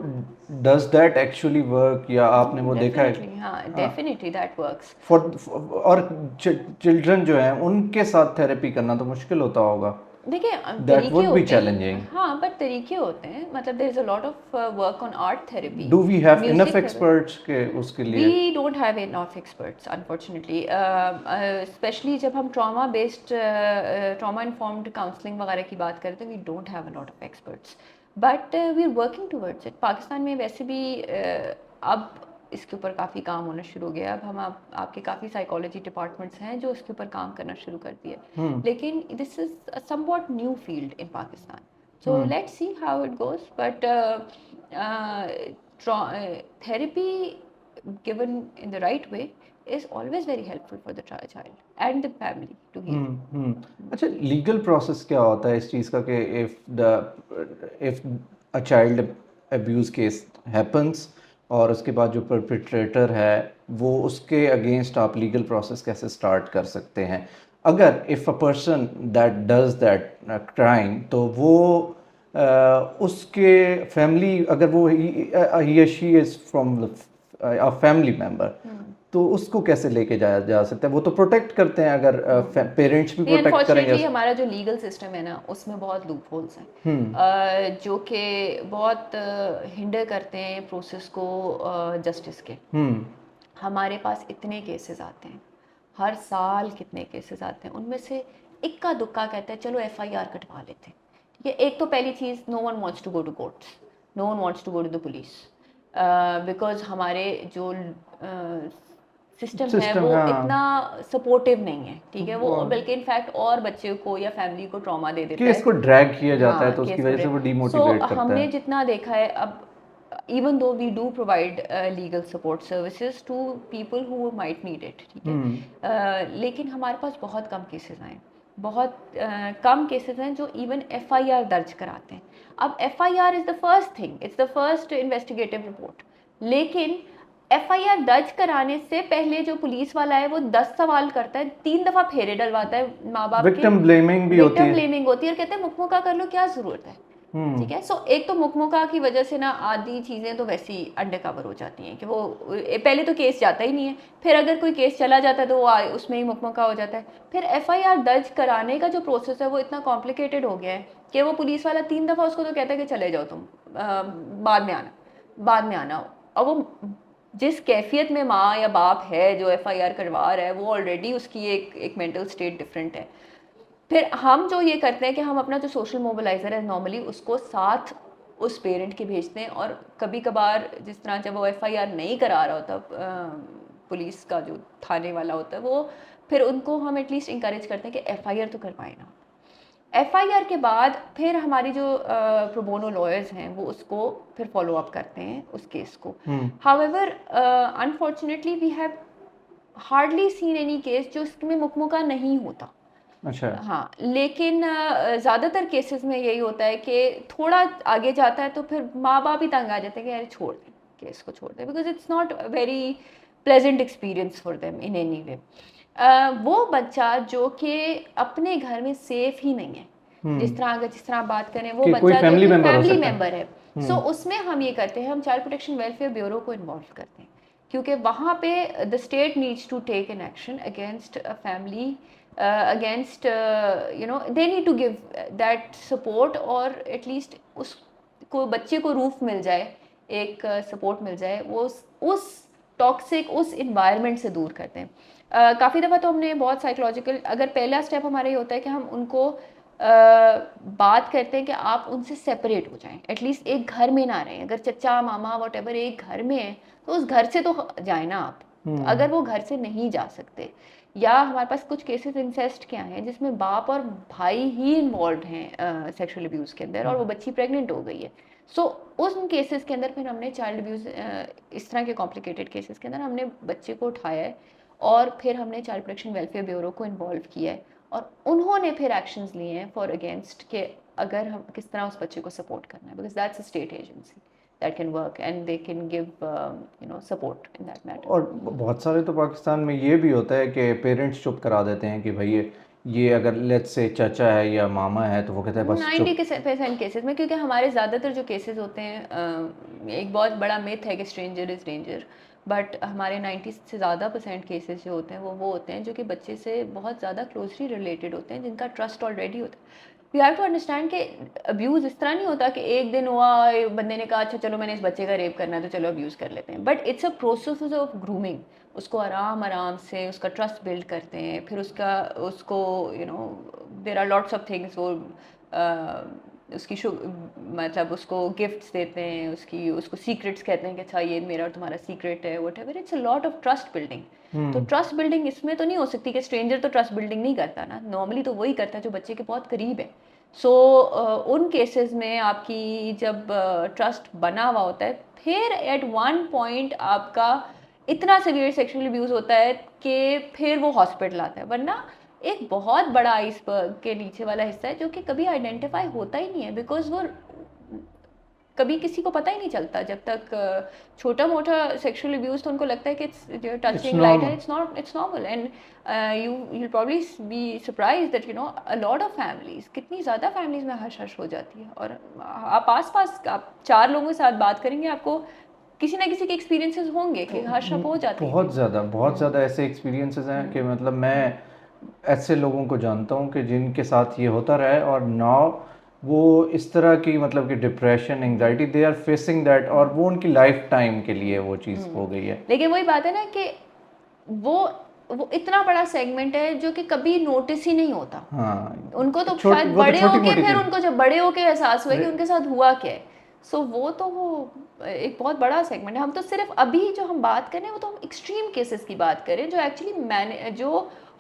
डज दैट एक्चुअली वर्क, या आपने वो देखा है? हाँ, डेफिनेटली दैट वर्क्स। और चिल्ड्रन जो हैं उनके साथ थेरेपी करना तो मुश्किल होता होगा। देखिए, That would be होते challenging. हैं, हाँ, बट तरीके होते हैं, मतलब there is a lot of work on art therapy. Do we have enough experts के उसके लिए? We don't have enough experts, unfortunately. Especially जब हम trauma based, trauma informed counseling वगैरह की बात करते हैं, we don't have a lot of experts. But we are working towards it. Pakistan में वैसे भी अब इसके ऊपर काफ़ी काम होना शुरू हो गया। अब हम आपके काफ़ी साइकोलॉजी डिपार्टमेंट्स हैं जो इसके ऊपर काम करना शुरू कर दिए, लेकिन this is somewhat new field in Pakistan. So let's see how it goes, but therapy given in the right way is always very helpful for the child and the family to heal. अच्छा, लीगल प्रोसेस क्या होता है इस चीज़ का कि if a child abuse case happens और उसके बाद जो परपिट्रेटर है वो, उसके अगेंस्ट आप लीगल प्रोसेस कैसे स्टार्ट कर सकते हैं? अगर if a person that does that crime, तो वो उसके फैमिली, अगर वो he she is from a family member, तो उसको कैसे लेके जाया जा सकता है? वो तो प्रोटेक्ट करते हैं, अगर पेरेंट्स भी नहीं, प्रोटेक्ट करेंगे। अनफॉर्चुनेटली हमारा जो लीगल सिस्टम है ना उसमें बहुत लूप होल्स हैं जो कि बहुत हिंडर करते हैं प्रोसेस को जस्टिस के। हम्म हमारे पास इतने केसेस आते हैं, हर साल कितने केसेस आते हैं, उनमें से इक्का दुक्का कहते हैं चलो एफआईआर कटवा लेते हैं। ठीक है, एक तो पहली चीज़, no one wants to go to courts, no one wants to go to the police, because हमारे जो सिस्टम है सिस्टम, वो हाँ। इतना सपोर्टिव नहीं है। ठीक है, वो और बल्कि इनफैक्ट और बच्चे को या फैमिली को ट्रॉमा दे देता केस है। को ड्रैग किया जाता है हाँ, तो उसकी केस वजह से करे। वो सो डीमोटिवेट करता हमने है। जितना देखा है अब, even though we do provide legal support services to people who might need it, ठीक है, लेकिन हमारे पास बहुत कम केसेस आए, बहुत कम केसेस हैं जो इवन एफआईआर दर्ज कराते हैं। अब FIR is the first thing, it's the first investigative report, लेकिन एफआईआर दर्ज कराने से पहले जो पुलिस वाला है वो 10 सवाल करता है, 3 दफ़ा फेरे डलवाता है माँ बाप के, विक्टिम ब्लेमिंग भी होती विक्टिम है। ब्लेमिंग होती है और कहते हैं मुकमुका कर लो, क्या ज़रूरत है। ठीक है, सो एक तो मुकमुका की वजह से ना आधी चीज़ें तो वैसे ही अंडर कवर हो जाती हैं कि वो पहले तो केस जाता ही नहीं है, फिर अगर कोई केस चला जाता है तो वो उसमें ही मुकमुका हो जाता है। फिर एफआईआर दर्ज कराने का जो प्रोसेस है वो इतना कॉम्प्लिकेटेड हो गया है कि वो पुलिस वाला 3 दफ़ा उसको तो कहता है कि चले जाओ तुम, बाद में आना, बाद में आना। और वो जिस कैफियत में माँ या बाप है जो एफआईआर करवा रहा है वो ऑलरेडी उसकी एक मेंटल स्टेट डिफरेंट है। फिर हम जो ये करते हैं कि हम अपना जो सोशल मोबिलाइज़र है नॉर्मली उसको साथ उस पेरेंट के भेजते हैं, और कभी कभार जिस तरह जब वो एफआईआर नहीं करा रहा होता पुलिस का जो थाने वाला होता है, वो फिर उनको हम एटलीस्ट इंकरेज करते हैं कि एफआईआर तो करवाएं ना। एफआईआर के बाद फिर हमारी जो प्रोबोनो लॉयर्स हैं वो उसको फिर फॉलो अप करते हैं उस केस को। However unfortunately we have hardly seen any case जो इसमें मुकमुका नहीं होता। अच्छा। हाँ, लेकिन ज़्यादातर केसेस में यही होता है कि थोड़ा आगे जाता है तो फिर माँ बाप ही तंग आ जाते हैं कि यार छोड़ दें, केस को छोड़ दें, because it's not very pleasant experience for them in any वे। वो बच्चा जो कि अपने घर में सेफ ही नहीं है, जिस तरह आप बात करें, वो कि कोई बच्चा जो फैमिली कि मेंबर हो फैमिली सकता है। मेंबर है, सो उसमें हम ये करते हैं, हम चाइल्ड प्रोटेक्शन वेलफेयर ब्यूरो को इन्वॉल्व करते हैं, क्योंकि वहाँ पे the state needs to take an action against a family, against they need to give that support, और एटलीस्ट उसको बच्चे को रूफ मिल जाए, एक सपोर्ट मिल जाए, वो उस टॉक्सिक उस इन्वायरमेंट से दूर करते हैं। काफ़ी दफ़ा तो हमने बहुत साइकोलॉजिकल, अगर पहला स्टेप हमारा ये होता है कि हम उनको बात करते हैं कि आप उनसे सेपरेट हो जाएं, एटलीस्ट एक घर में ना रहें, अगर चचा मामा वट एवर एक घर में है तो उस घर से तो जाए ना आप। तो अगर वो घर से नहीं जा सकते, या हमारे पास कुछ केसेस इंसेस्ट के आए हैं जिसमें बाप और भाई ही इन्वॉल्व हैं सेक्सुअल अब्यूज़ के अंदर, और वो बच्ची प्रेग्नेंट हो गई है, सो उन केसेस के अंदर फिर हमने चाइल्ड अब्यूज़, इस तरह के कॉम्प्लिकेटेड केसेस के अंदर हमने बच्चे को उठाया है और फिर हमने चाइल्ड प्रोटेक्शन वेलफेयर ब्यूरो को इन्वॉल्व किया है, और उन्होंने फिर एक्शंस लिए हैं फॉर अगेंस्ट कि अगर हम किस तरह उस बच्चे को सपोर्ट करना है, because that's a state agency that can work and they can give support in that matter. और बहुत सारे तो पाकिस्तान में ये भी होता है कि पेरेंट्स चुप करा देते हैं कि भाई ये अगर लेट्स से चाचा है या मामा है तो वो कहता है बस चुप। 90% केसेस में, क्योंकि हमारे ज़्यादातर जो केसेस होते हैं, एक बहुत बड़ा मिथ है कि स्ट्रेंजर इज़ डेंजर, बट हमारे 90 से ज़्यादा % केसेस जो होते हैं वो होते हैं जो कि बच्चे से बहुत ज़्यादा क्लोजली रिलेटेड होते हैं, जिनका ट्रस्ट ऑलरेडी होता है। वी हैव टू अंडरस्टैंड कि अब्यूज़ इस तरह नहीं होता कि एक दिन हुआ, बंदे ने कहा अच्छा चलो मैंने इस बच्चे का रेप करना है तो चलो अब्यूज़ कर लेते हैं, but it's a process of grooming. उसको आराम आराम से उसका ट्रस्ट बिल्ड करते हैं, फिर उसको there are lots of things, वो उसकी मतलब उसको गिफ्ट्स देते हैं, उसको सीक्रेट्स कहते हैं कि अच्छा ये मेरा और तुम्हारा सीक्रेट है, what ever, it's a lot of trust building. तो ट्रस्ट बिल्डिंग इसमें तो नहीं हो सकती कि स्ट्रेंजर तो ट्रस्ट बिल्डिंग नहीं करता ना, नॉर्मली तो वही करता है जो बच्चे के बहुत करीब है। सो उन केसेस में आपकी जब ट्रस्ट बना हुआ होता है, फिर एट वन पॉइंट आपका इतना सीवियर सेक्सुअल अब्यूज़ होता है कि फिर वो हॉस्पिटल आता है, वरना एक बहुत बड़ा आइसबर्ग के नीचे वाला हिस्सा है जो कि कभी आइडेंटिफाई होता ही नहीं है, बिकॉज वो कभी किसी को पता ही नहीं चलता जब तक छोटा मोटा सेक्सुअल अब्यूज़ तो उनको लगता है कि इट्स टचिंग लाइट है, it's normal, and you probably be surprise that a lot of families, कितनी ज़्यादा फैमिलीज में हश हश हो जाती है। और आप आस पास आप 4 लोगों के साथ बात करेंगे, आपको किसी ना किसी के एक्सपीरियंसेस होंगे कि हर्ष अप हो जाती है। बहुत ज़्यादा ऐसे एक्सपीरियंसेस हैं कि मतलब मैं ऐसे लोगों को जानता हूँ कि जिनके साथ ये होता रहा है, और नाउ वो इस तरह की मतलब कि depression, anxiety, they are facing that, और वो उनकी लाइफ टाइम के लिए वो चीज़ हो गई है। लेकिन वही बात है ना कि वो वो इतना बड़ा सेगमेंट है जो कि कभी नोटिस ही नहीं होता। हाँ, उनको तो छोटी, शायद वो तो बड़े छोटी होके मोटी फिर चीज़। उनको जब बड़े होके एहसास हुआ कि उनके साथ हुआ क्या है। सो वो एक बहुत बड़ा सेगमेंट है। हम तो सिर्फ अभी जो हम बात कर रहे हैं वो तो हम एक्सट्रीम केसेस की बात करें जो एक्चुअली मैंने जो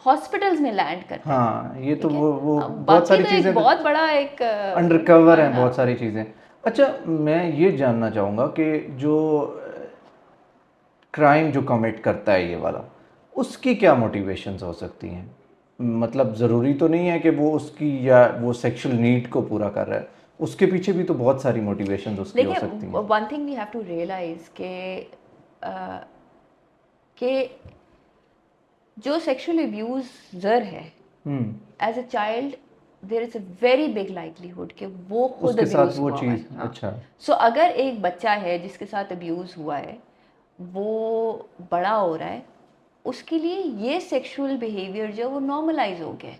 हॉस्पिटल्स में लैंड करते हैं। हाँ, ये तो ठीक है, वो बहुत बाकी सारी तो एक चीज़ें तो बहुत बड़ा एक अंडरकवर हैं, बहुत हाँ। सारी चीज़ें। अच्छा, मैं ये जानना चाहूँगा कि जो क्राइम जो कमिट करता है ये वाला, उसकी क्या मोटिवेशंस हो सकती हैं? मतलब ज़रूरी तो नहीं है कि वो उसकी या वो सेक्सुअल नीड को पूरा कर रहा है, उसके पीछे भी तो बहुत सारी मोटिवेशंस उसकी हो देखिए, सकती हैं। One thing we have to realize कि जो सेक्सुअल अब्यूज़र है hmm, as a child there is a very big likelihood कि वो खुद उसके साथ अब्यूज़ वो हुआ हुआ चीज़, है। हाँ, अच्छा। सो अगर एक बच्चा है जिसके साथ अब्यूज़ हुआ है, वो बड़ा हो रहा है, उसके लिए ये सेक्सुअल बिहेवियर जो वो नॉर्मलाइज हो गया है,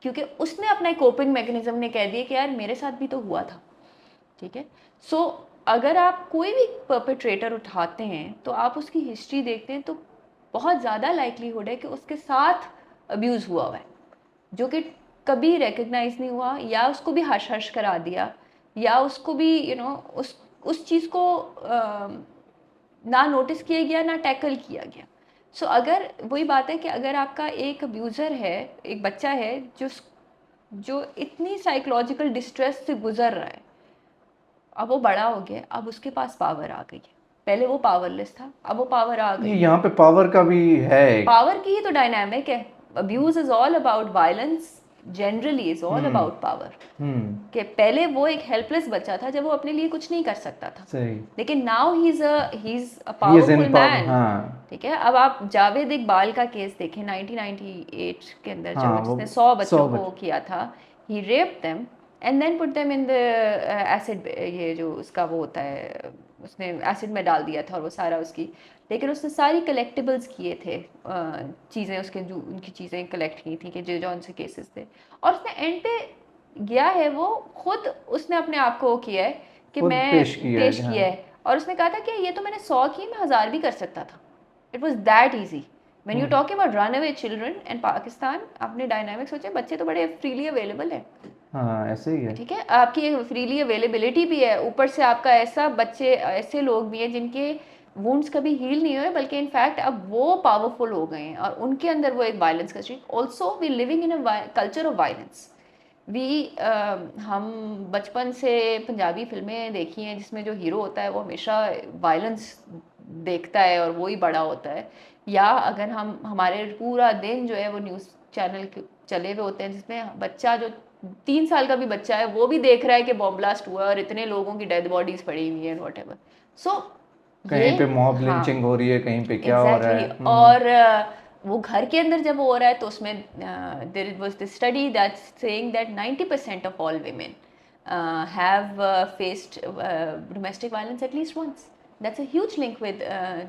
क्योंकि उसने अपना कोपिंग मैकेनिज्म ने कह दिया कि यार मेरे साथ भी तो हुआ था। ठीक है, सो अगर आप कोई भी परपेट्रेटर उठाते हैं तो आप उसकी हिस्ट्री देखते हैं तो बहुत ज़्यादा लाइकलीहुड है कि उसके साथ अब्यूज़ हुआ है जो कि कभी रिकग्नाइज नहीं हुआ, या उसको भी हश हश करा दिया, या उसको भी उस चीज़ को ना नोटिस किया गया ना टैकल किया गया। सो अगर वही बात है कि अगर आपका एक अब्यूज़र है, एक बच्चा है जो जो इतनी साइकोलॉजिकल डिस्ट्रेस से गुजर रहा है, अब वो बड़ा हो गया, अब उसके पास पावर आ गई है। पहले वो पावरलेस था, अब वो पावर आ ये गई। यहाँ पे पावर का भी है एक। पावर की ही तो डायनामिक है। Abuse is all about violence, generally is all hmm, about power. Hmm, कि पहले वो एक हेल्पलेस बच्चा था जब वो अपने लिए कुछ नहीं कर सकता था, सही। लेकिन now he is a he is in powerful power, man. हाँ। ठीक है, अब आप जावेद इकबाल का केस देखें 1998 के अंदर, जो हाँ, वो जिसने 100 बच्चों 100 को बच। किया था। He raped them and then put them in the acid, ये जो उसका वो होता है, उसने एसिड में डाल दिया था और वो सारा उसकी, लेकिन उसने सारी कलेक्टिबल्स किए थे, चीज़ें उसके जो उनकी चीज़ें कलेक्ट की थी कि जो जो उनसे केसेस थे, और उसने एंड पे गया है, वो खुद उसने अपने आप को किया है कि खुद पेश मैं किया है, पेश हाँ। किया है, और उसने कहा था कि ये तो मैंने 100 की, मैं 1000 भी कर सकता था। It was that easy. When you hmm, talk about run away children and Pakistan, आपने डायनामिक सोचे, बच्चे तो बड़े फ्रीली अवेलेबल है। हाँ, ऐसे ही है। ठीक है, आपकी फ्रीली अवेलेबिलिटी भी है, ऊपर से आपका ऐसा बच्चे, ऐसे लोग भी हैं जिनके वुंड्स कभी हील नहीं हुए, बल्कि इनफैक्ट अब वो पावरफुल हो गए हैं और उनके अंदर वो एक वायलेंस का streak. Also we living in a culture of violence. हम बचपन से पंजाबी फिल्में देखी हैं जिसमें जो हीरो होता है वो हमेशा वायलेंस देखता है और वो ही बड़ा होता है। या अगर हम हमारे पूरा दिन जो है वो न्यूज़ चैनल चले हुए होते हैं जिसमें बच्चा जो 3 साल का भी बच्चा है वो भी देख रहा है कि बॉम्ब ब्लास्ट हुआ है और इतने लोगों की डेड बॉडीज पड़ी हुई हैं वॉट एवर। सो ये, कहीं पे मॉब हाँ, लिंचिंग हो रही है, कहीं पे क्या हो रहा एग्जैक्टली है। exactly. और वो घर के अंदर जब हो रहा है तो उसमें there was this study that saying that 90% of all women have faced domestic violence at least once. That's a huge link with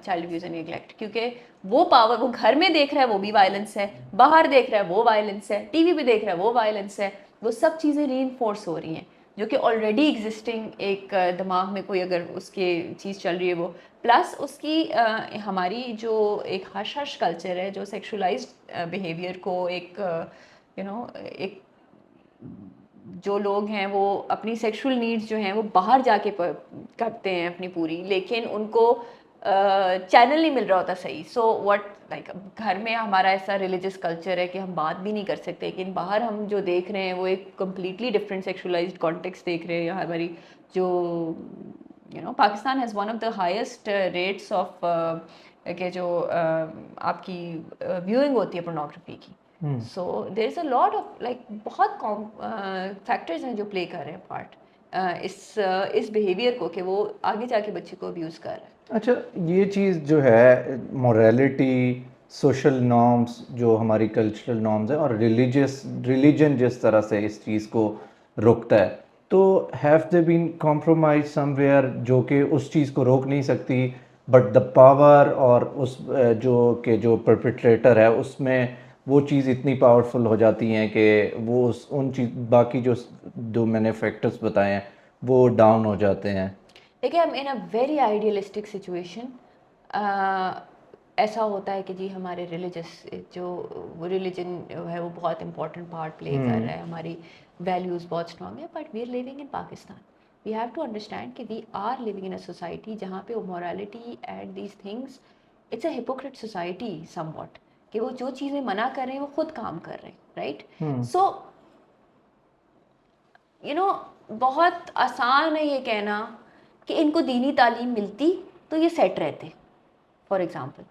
child abuse and neglect, क्योंकि वो पावर वो घर में देख रहा है वो भी वायलेंस है, बाहर देख रहा है वो वायलेंस है, टीवी पे देख रहा है वो वायलेंस है, वो सब चीज़ें रीइंफोर्स हो रही हैं जो कि ऑलरेडी एग्जिस्टिंग एक दिमाग में कोई अगर उसकी चीज़ चल रही है वो, प्लस उसकी हमारी जो एक हश हश कल्चर है जो सेक्सुअलाइज्ड बिहेवियर को एक एक जो लोग हैं वो अपनी सेक्सुअल नीड्स जो हैं वो बाहर जाके करते हैं अपनी पूरी, लेकिन उनको चैनल नहीं मिल रहा होता सही। सो व्हाट लाइक घर में हमारा ऐसा रिलीजियस कल्चर है कि हम बात भी नहीं कर सकते, लेकिन बाहर हम जो देख रहे हैं वो एक कम्प्लीटली डिफरेंट सेक्सुअलाइज्ड कॉन्टेक्स्ट देख रहे हैं। हमारी जो Pakistan has one of the highest rates of के जो आपकी व्यूइंग होती है पोर्नोग्राफी की। Hmm. So there is a lot of like बहुत फैक्टर्स हैं जो प्ले कर रहे हैं पार्ट इस बिहेवियर को कि वो आगे जाके बच्चे को अब्यूज़ कर रहा है। अच्छा, ये चीज़ जो है मोरालिटी, सोशल नॉर्म्स, जो हमारी कल्चरल नॉर्म्स हैं, और रिलीजन जिस तरह से इस चीज़ को रोकता है, तो have they been compromise somewhere जो कि उस चीज़ को रोक नहीं सकती, बट द पावर और उस जो परपिट्रेटर है उसमें वो चीज़ इतनी पावरफुल हो जाती हैं कि वो उन चीज़ बाकी जो मैंने फैक्टर्स बताए हैं वो डाउन हो जाते हैं। देखिए, हम इन अ वेरी आइडियलिस्टिक सिचुएशन, ऐसा होता है कि जी हमारे रिलीजियस जो रिलीजन है वो बहुत इंपॉर्टेंट पार्ट प्ले कर रहा है, हमारी वैल्यूज़ बहुत स्ट्रांग है, but we are living in Pakistan. We have to understand कि we are living in a society जहाँ पे morality and these things, it's a hypocrite society somewhat, कि वो जो चीज़ें मना कर रहे हैं वो खुद काम कर रहे हैं, राइट? सो बहुत आसान है ये कहना कि इनको दीनी तालीम मिलती तो ये सेट रहते, फॉर एग्ज़ाम्पल।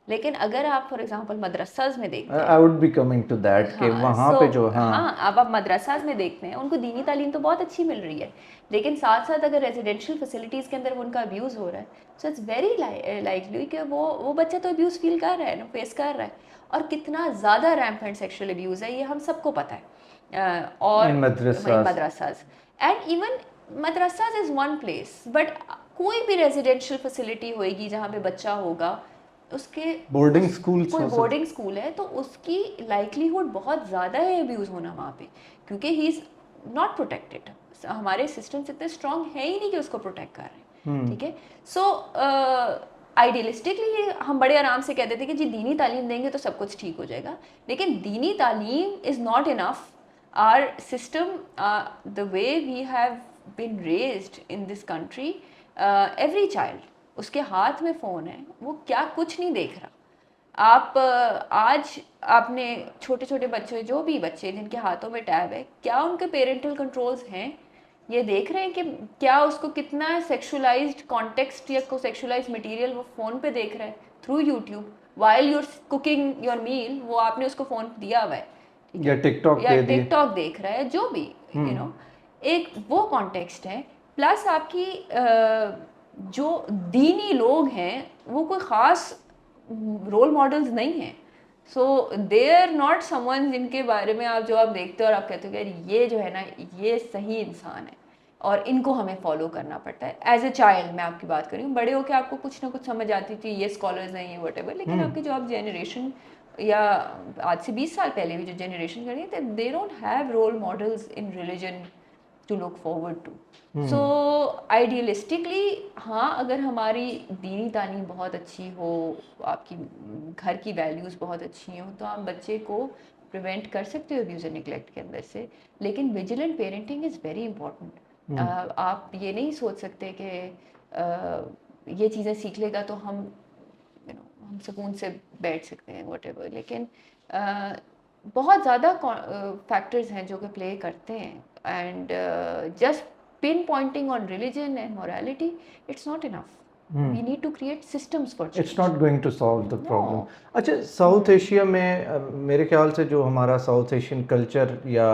लेकिन अगर आप फॉर एग्ज़ाम्पल मदरसाज में देखते हैं, I would be coming to that कि हाँ, वहाँ पे जो हाँ, अब आप मदरसाज में देखते हैं उनको दीनी तालीम तो बहुत अच्छी मिल रही है, लेकिन साथ साथ अगर रेजिडेंशियल फैसिलिटीज़ के अंदर वो उनका अब्यूज़ हो रहा है, सो इट्स वेरी लाइकली कि वो बच्चा तो अब्यूज़ फील कर रहा है ना, फेस कर रहा है। और कितना ज़्यादा रैम्पेंट सेक्शुअल अब्यूज़ है ये हम सबको पता है। और इन madrasas madrasas and even madrasas is one place, but कोई भी रेजिडेंशियल फैसिलिटी होएगी जहाँ पे बच्चा होगा, उसके बोर्डिंग स्कूल्स कोई हो सकते। बोर्डिंग स्कूल है तो उसकी लाइकलीहुड बहुत ज़्यादा है अब्यूज़ होना वहाँ पे, क्योंकि ही इज़ नॉट प्रोटेक्टेड। हमारे सिस्टम्स इतने स्ट्रॉन्ग है ही नहीं कि उसको प्रोटेक्ट कर रहे हैं, ठीक है? सो आइडियलिस्टिकली हम बड़े आराम से कहते थे कि जी दीनी तालीम देंगे तो सब कुछ ठीक हो जाएगा, लेकिन दीनी तालीम is not enough. Our system, the way we have been raised in this country, every child उसके हाथ में फ़ोन है, वो क्या कुछ नहीं देख रहा। आप आज आपने छोटे छोटे बच्चे, जो भी बच्चे जिनके हाथों में टैब है, क्या उनके पेरेंटल कंट्रोल्स हैं? ये देख रहे हैं कि क्या उसको कितना सेक्सुअलाइज्ड कॉन्टेक्स्ट या को सेक्सुअलाइज्ड मटेरियल वो फ़ोन पे देख रहा है through YouTube while you're cooking your meal, वो आपने उसको फ़ोन दिया हुआ है, ठीक या है? टिकटॉक या दे दिए। टिकटॉक देख रहा है, जो भी एक वो कॉन्टेक्स्ट है। प्लस आपकी जो दीनी लोग हैं वो कोई ख़ास रोल मॉडल्स नहीं हैं, सो दे आर नॉट समवन जिनके बारे में आप देखते हो और आप कहते हो कि यार ये जो है ना ये सही इंसान है और इनको हमें फॉलो करना पड़ता है। एज ए चाइल्ड मैं आपकी बात कर रही हूँ, बड़े होकर आपको कुछ ना कुछ समझ आती थी, ये स्कॉलर्स हैं, ये वट, लेकिन आपकी जो आप जनरेशन या आज से 20 साल पहले भी जो जनरेशन कर रही है, they don't have role models in religion to look forward to. So idealistically हाँ, अगर हमारी दीनी तालीम बहुत अच्छी हो, आपकी घर की वैल्यूज़ बहुत अच्छी हो, तो आप बच्चे को प्रिवेंट कर सकते हो अब्यूज़ एंड निगलेक्ट के अंदर से। लेकिन vigilant parenting is very important. आप ये नहीं सोच सकते कि ये चीज़ें सीख लेगा तो हम सुकून से बैठ सकते हैं वटेवर, लेकिन बहुत ज़्यादा फैक्टर्स हैं जो कि प्ले करते हैं, and just pinpointing on religion and morality, it's not enough. We need to create systems for its change. Not going to solve the problem. No. अच्छा, साउथ एशिया में मेरे ख्याल से जो हमारा साउथ एशियन कल्चर या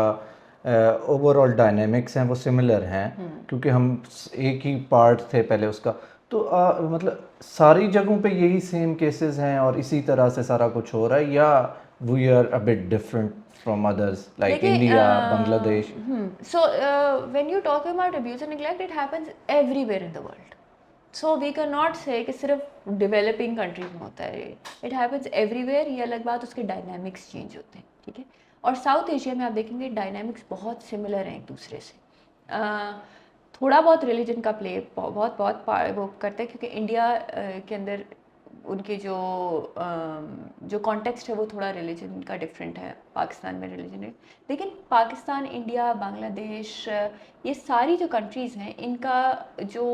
ओवरऑल डायनेमिक्स हैं वो सिमिलर हैं, क्योंकि हम एक ही पार्ट थे पहले उसका। तो मतलब सारी जगहों पे यही सेम केसेस हैं और इसी तरह से सारा कुछ हो रहा है, या we are a bit different from others like देखिए, India, Bangladesh? So when you talk about abuse and neglect, it happens everywhere in the world. So we can not say कि सिर्फ डेवलपिंग कंट्रीज में होता है, इट हैपेंस एवरीवेयर। ये अलग बात, उसके डायनामिक्स चेंज होते हैं, ठीक है? और साउथ एशिया में आप देखेंगे डायनामिक्स बहुत सिमिलर हैं एक दूसरे से। थोड़ा बहुत रिलीजन का प्ले बहुत बहुत वो करते हैं, क्योंकि इंडिया के अंदर उनके जो कॉन्टेक्स्ट है वो थोड़ा रिलीजन का डिफरेंट है, पाकिस्तान में रिलीजन है। लेकिन पाकिस्तान, इंडिया, बांग्लादेश, ये सारी जो कंट्रीज़ हैं, इनका जो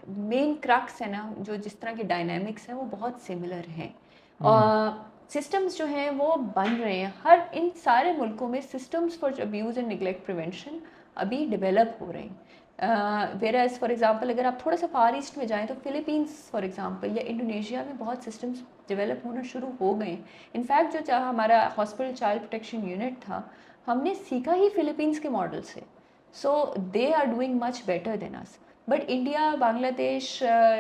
मेन क्रक्स है ना, जो जिस तरह के डायनामिक्स हैं वो बहुत सिमिलर हैं। और सिस्टम्स जो हैं वो बन रहे हैं, हर इन सारे मुल्कों में systems for abuse and neglect prevention अभी डेवलप हो रहे हैं। वेर एज फॉर एग्जांपल अगर आप थोड़ा सा फार ईस्ट में जाएं तो फिलीपींस फॉर एग्जांपल या इंडोनेशिया में बहुत सिस्टम्स डेवलप होना शुरू हो गए हैं। इनफैक्ट जो हमारा हॉस्पिटल चाइल्ड प्रोटेक्शन यूनिट था, हमने सीखा ही फिलीपींस के मॉडल से। So they are doing much better than us. But India, Bangladesh,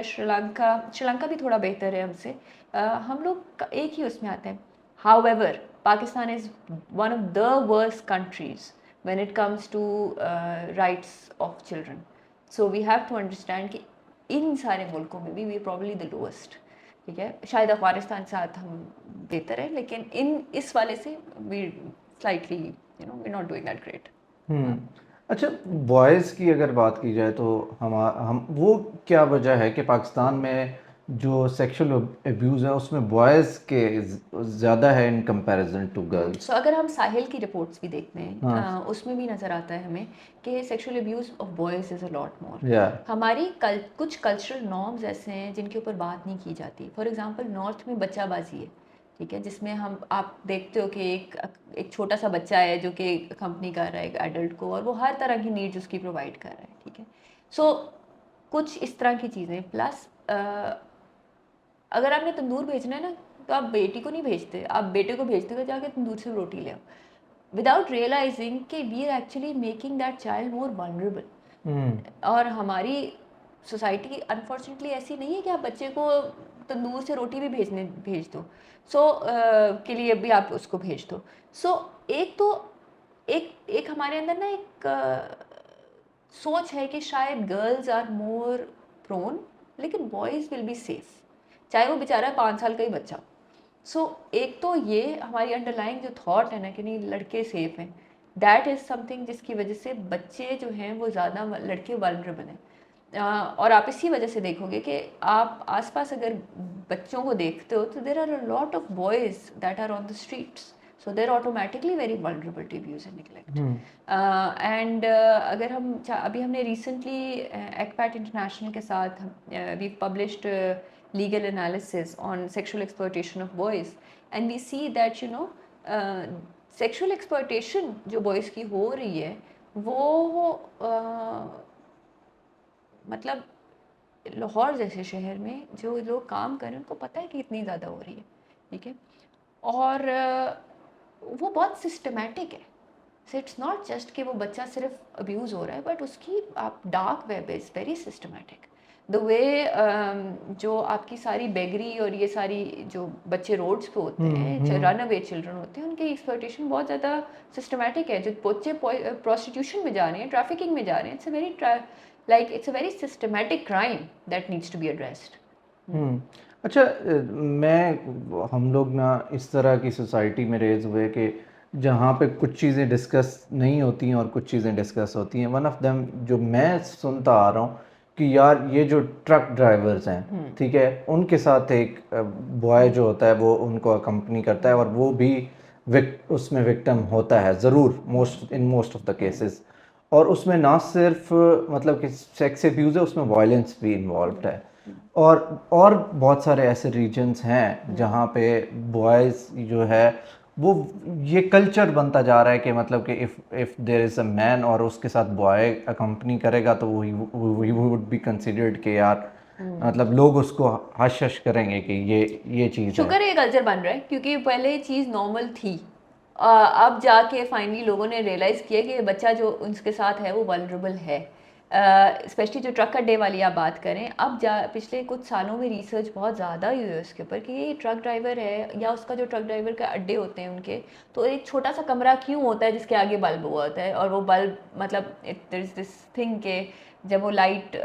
Sri Lanka भी थोड़ा बेहतर है हमसे। हम लोग एक ही उसमें आते हैं। However Pakistan is one of the worst countries when it comes to rights of children. So we have to understand कि इन सारे मुल्कों में भी वी प्रॉब्ली द लोएस्ट, ठीक है। शायद अफगानिस्तान के साथ हम बेहतर है, लेकिन इस वाले से we slightly we not doing that great. Hmm. अच्छा, बॉयज़ की अगर बात की जाए तो हम वो क्या वजह है कि पाकिस्तान में जो सेक्सुअल अब्यूज़ है उसमें बॉयज़ के ज़्यादा है इन कंपैरिजन टू गर्ल्स? सो अगर हम साहिल की रिपोर्ट्स भी देखते हैं, हाँ। उसमें भी नज़र आता है हमें कि sexual abuse of boys is a lot more. या। हमारी कुछ कल्चरल नॉर्म्स ऐसे हैं जिनके ऊपर बात नहीं की जाती। फॉर एग्जांपल नॉर्थ में बच्चाबाजी है, ठीक है, जिसमें आप देखते हो कि एक छोटा सा बच्चा है जो कि कंपनी कर रहा है एक एडल्ट को, और वो हर तरह की नीड्स उसकी प्रोवाइड कर रहा है, ठीक है। सो कुछ इस तरह की चीज़ें प्लस अगर आपने तंदूर भेजना है ना, तो आप बेटी को नहीं भेजते, आप बेटे को भेजते हो जाके तंदूर से रोटी ले आओ, विदाउट रियलाइजिंग कि we are actually making that child more vulnerable. Hmm. और हमारी सोसाइटी अनफॉर्चुनेटली ऐसी नहीं है कि आप बच्चे को तंदूर से रोटी भी भेज दो, के लिए भी आप उसको भेज दो। एक तो एक एक हमारे अंदर ना एक सोच है कि शायद गर्ल्स आर मोर प्रोन, लेकिन बॉयज़ विल बी सेफ, चाहे वो बेचारा 5 साल का ही बच्चा। एक तो ये हमारी अंडरलाइंग जो थॉट है ना कि नहीं लड़के सेफ हैं, दैट इज़ समथिंग जिसकी वजह से बच्चे जो हैं वो ज़्यादा लड़के वल्नरेबल हैं। और आप इसी वजह से देखोगे कि आप आसपास अगर बच्चों को देखते हो तो there are a lot of boys that are on the streets, so they're automatically very vulnerable to abuse and neglect. And अगर अभी हमने रिसेंटली एक्पैट इंटरनेशनल के साथ we published legal analysis on sexual exploitation of boys, and we see that sexual exploitation जो boys की हो रही है वो मतलब लाहौर जैसे शहर में जो लोग काम कर रहे हैं उनको पता है कि इतनी ज़्यादा हो रही है, ठीक है। और वो बहुत सिस्टमेटिक है। सो इट्स नॉट जस्ट कि वो बच्चा सिर्फ अब्यूज़ हो रहा है, बट उसकी आप dark web is very systematic. The way जो आपकी सारी बेगरी और ये सारी जो बच्चे रोड्स पे होते हैं, रन अवे चिल्ड्रन होते हैं, उनकी एक्सप्लॉयटेशन बहुत ज़्यादा सिस्टमेटिक है। जो बच्चे प्रोस्टिट्यूशन में जा रहे हैं, ट्रैफिकिंग में जा रहे हैं, it's a very systematic crime that needs to be addressed. अच्छा, हम लोग ना इस तरह की सोसाइटी में रेज हुए कि जहाँ पे कुछ चीज़ें डिस्कस नहीं होती हैं और कुछ चीज़ें डिस्कस होती हैं। वन ऑफ देम जो मैं सुनता आ रहा हूँ कि यार ये जो ट्रक ड्राइवर्स हैं, ठीक है, उनके साथ एक बॉय जो होता है वो उनको अकम्पनी करता है और वो भी उसमें विक्टिम होता है ज़रूर, मोस्ट ऑफ द केसेस। और उसमें ना सिर्फ मतलब कि सेक्स अब्यूज़ है, उसमें वायलेंस भी इन्वॉल्व है। और बहुत सारे ऐसे रीजन्स हैं जहाँ पे बॉयज़ जो है वो ये कल्चर बनता जा रहा है कि मतलब कि if there is a man और उसके साथ बॉय अकम्पनी करेगा तो वो वुड बी कंसिडर्ड कि यार मतलब लोग उसको हश हश करेंगे कि ये चीज़ है। शुक्र है ये कल्चर बन रहा है, क्योंकि पहले ये चीज़ नॉर्मल थी। अब जाके फाइनली लोगों ने रियलाइज़ किया कि ये बच्चा जो उनके साथ है वो वल्नरेबल है। स्पेशली जो ट्रक अड्डे वाली आप बात करें, अब पिछले कुछ सालों में रिसर्च बहुत ज़्यादा हुई है उसके ऊपर कि ये ट्रक ड्राइवर है या उसका जो ट्रक ड्राइवर का अड्डे होते हैं उनके, तो एक छोटा सा कमरा क्यों होता है जिसके आगे बल्ब हुआ होता है, और वो बल्ब मतलब देयर इज दिस थिंग के जब वो लाइट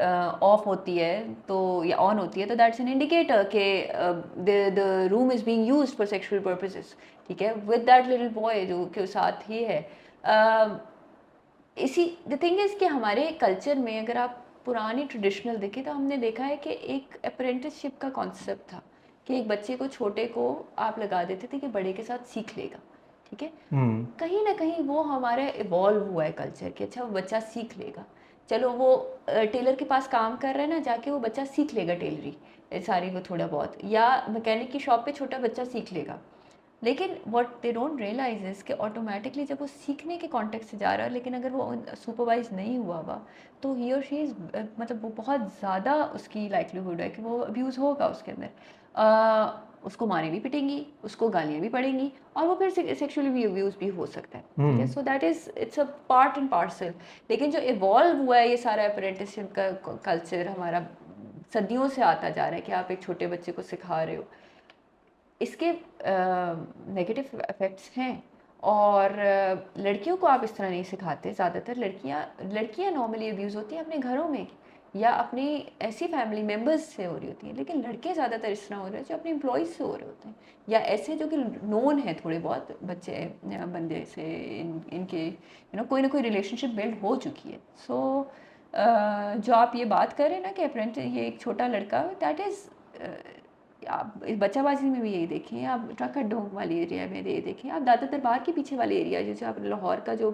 ऑफ होती है तो या ऑन होती है तो दैट्स एन इंडिकेटर कि the room is being used for sexual purposes, ठीक है, विद दैट लिटिल बॉय जो के साथ ही है। इसी द थिंग इज़ कि हमारे कल्चर में अगर आप पुरानी ट्रेडिशनल देखें तो हमने देखा है कि एक अप्रेंटिसशिप का कॉन्सेप्ट था कि एक बच्चे को छोटे को आप लगा देते थे कि बड़े के साथ सीख लेगा, ठीक है। कहीं ना कहीं वो हमारे इवॉल्व हुआ है कल्चर कि अच्छा वो बच्चा सीख लेगा, चलो वो टेलर के पास काम कर रहा है ना, जाके वो बच्चा सीख लेगा टेलरी सारी वो थोड़ा बहुत, या मैकेनिक की शॉप पे छोटा बच्चा सीख लेगा। लेकिन what they don't realise is कि ऑटोमेटिकली जब वो सीखने के कॉन्टेक्स्ट से जा रहा है, लेकिन अगर वो सुपरवाइज नहीं हुआ हुआ तो ही और शी इज़ मतलब वो बहुत ज़्यादा उसकी लाइक्लीहुड है कि वो अब्यूज़ होगा उसके अंदर। उसको मारें भी पिटेंगी, उसको गालियाँ भी पड़ेंगी, और वो फिर सेक्सुअली भी अब्यूज़ भी हो सकता है, ठीक है। सो that is it's a part and parcel. लेकिन जो इवॉल्व हुआ है ये सारा अप्रेंटिसशिप का कल्चर हमारा सदियों से आता जा रहा है कि आप एक छोटे बच्चे को सिखा रहे हो, इसके नेगेटिव इफ़ेक्ट्स हैं। और लड़कियों को आप इस तरह नहीं सिखाते। ज़्यादातर लड़कियां नॉर्मली अब्यूज़ होती हैं अपने घरों में, या अपनी ऐसी फैमिली मेम्बर्स से हो रही होती हैं, लेकिन लड़के ज़्यादातर इस तरह हो रहे हैं जो अपने एम्प्लॉयज़ से हो रहे होते हैं, या ऐसे जो कि नोन है थोड़े बहुत बच्चे बंदे से, इनके कोई ना कोई रिलेशनशिप बिल्ड हो चुकी है। सो जो आप ये बात कर रहे हैं ना कि अप्रेंटिस, ये एक छोटा लड़का, दैट इज़, आप इस बच्चाबाजी में भी यही देखें, आप ट्रक अड्डों वाले एरिया में ये देखें, आप दादा दरबार के पीछे वाले एरिया, जैसे आप लाहौर का जो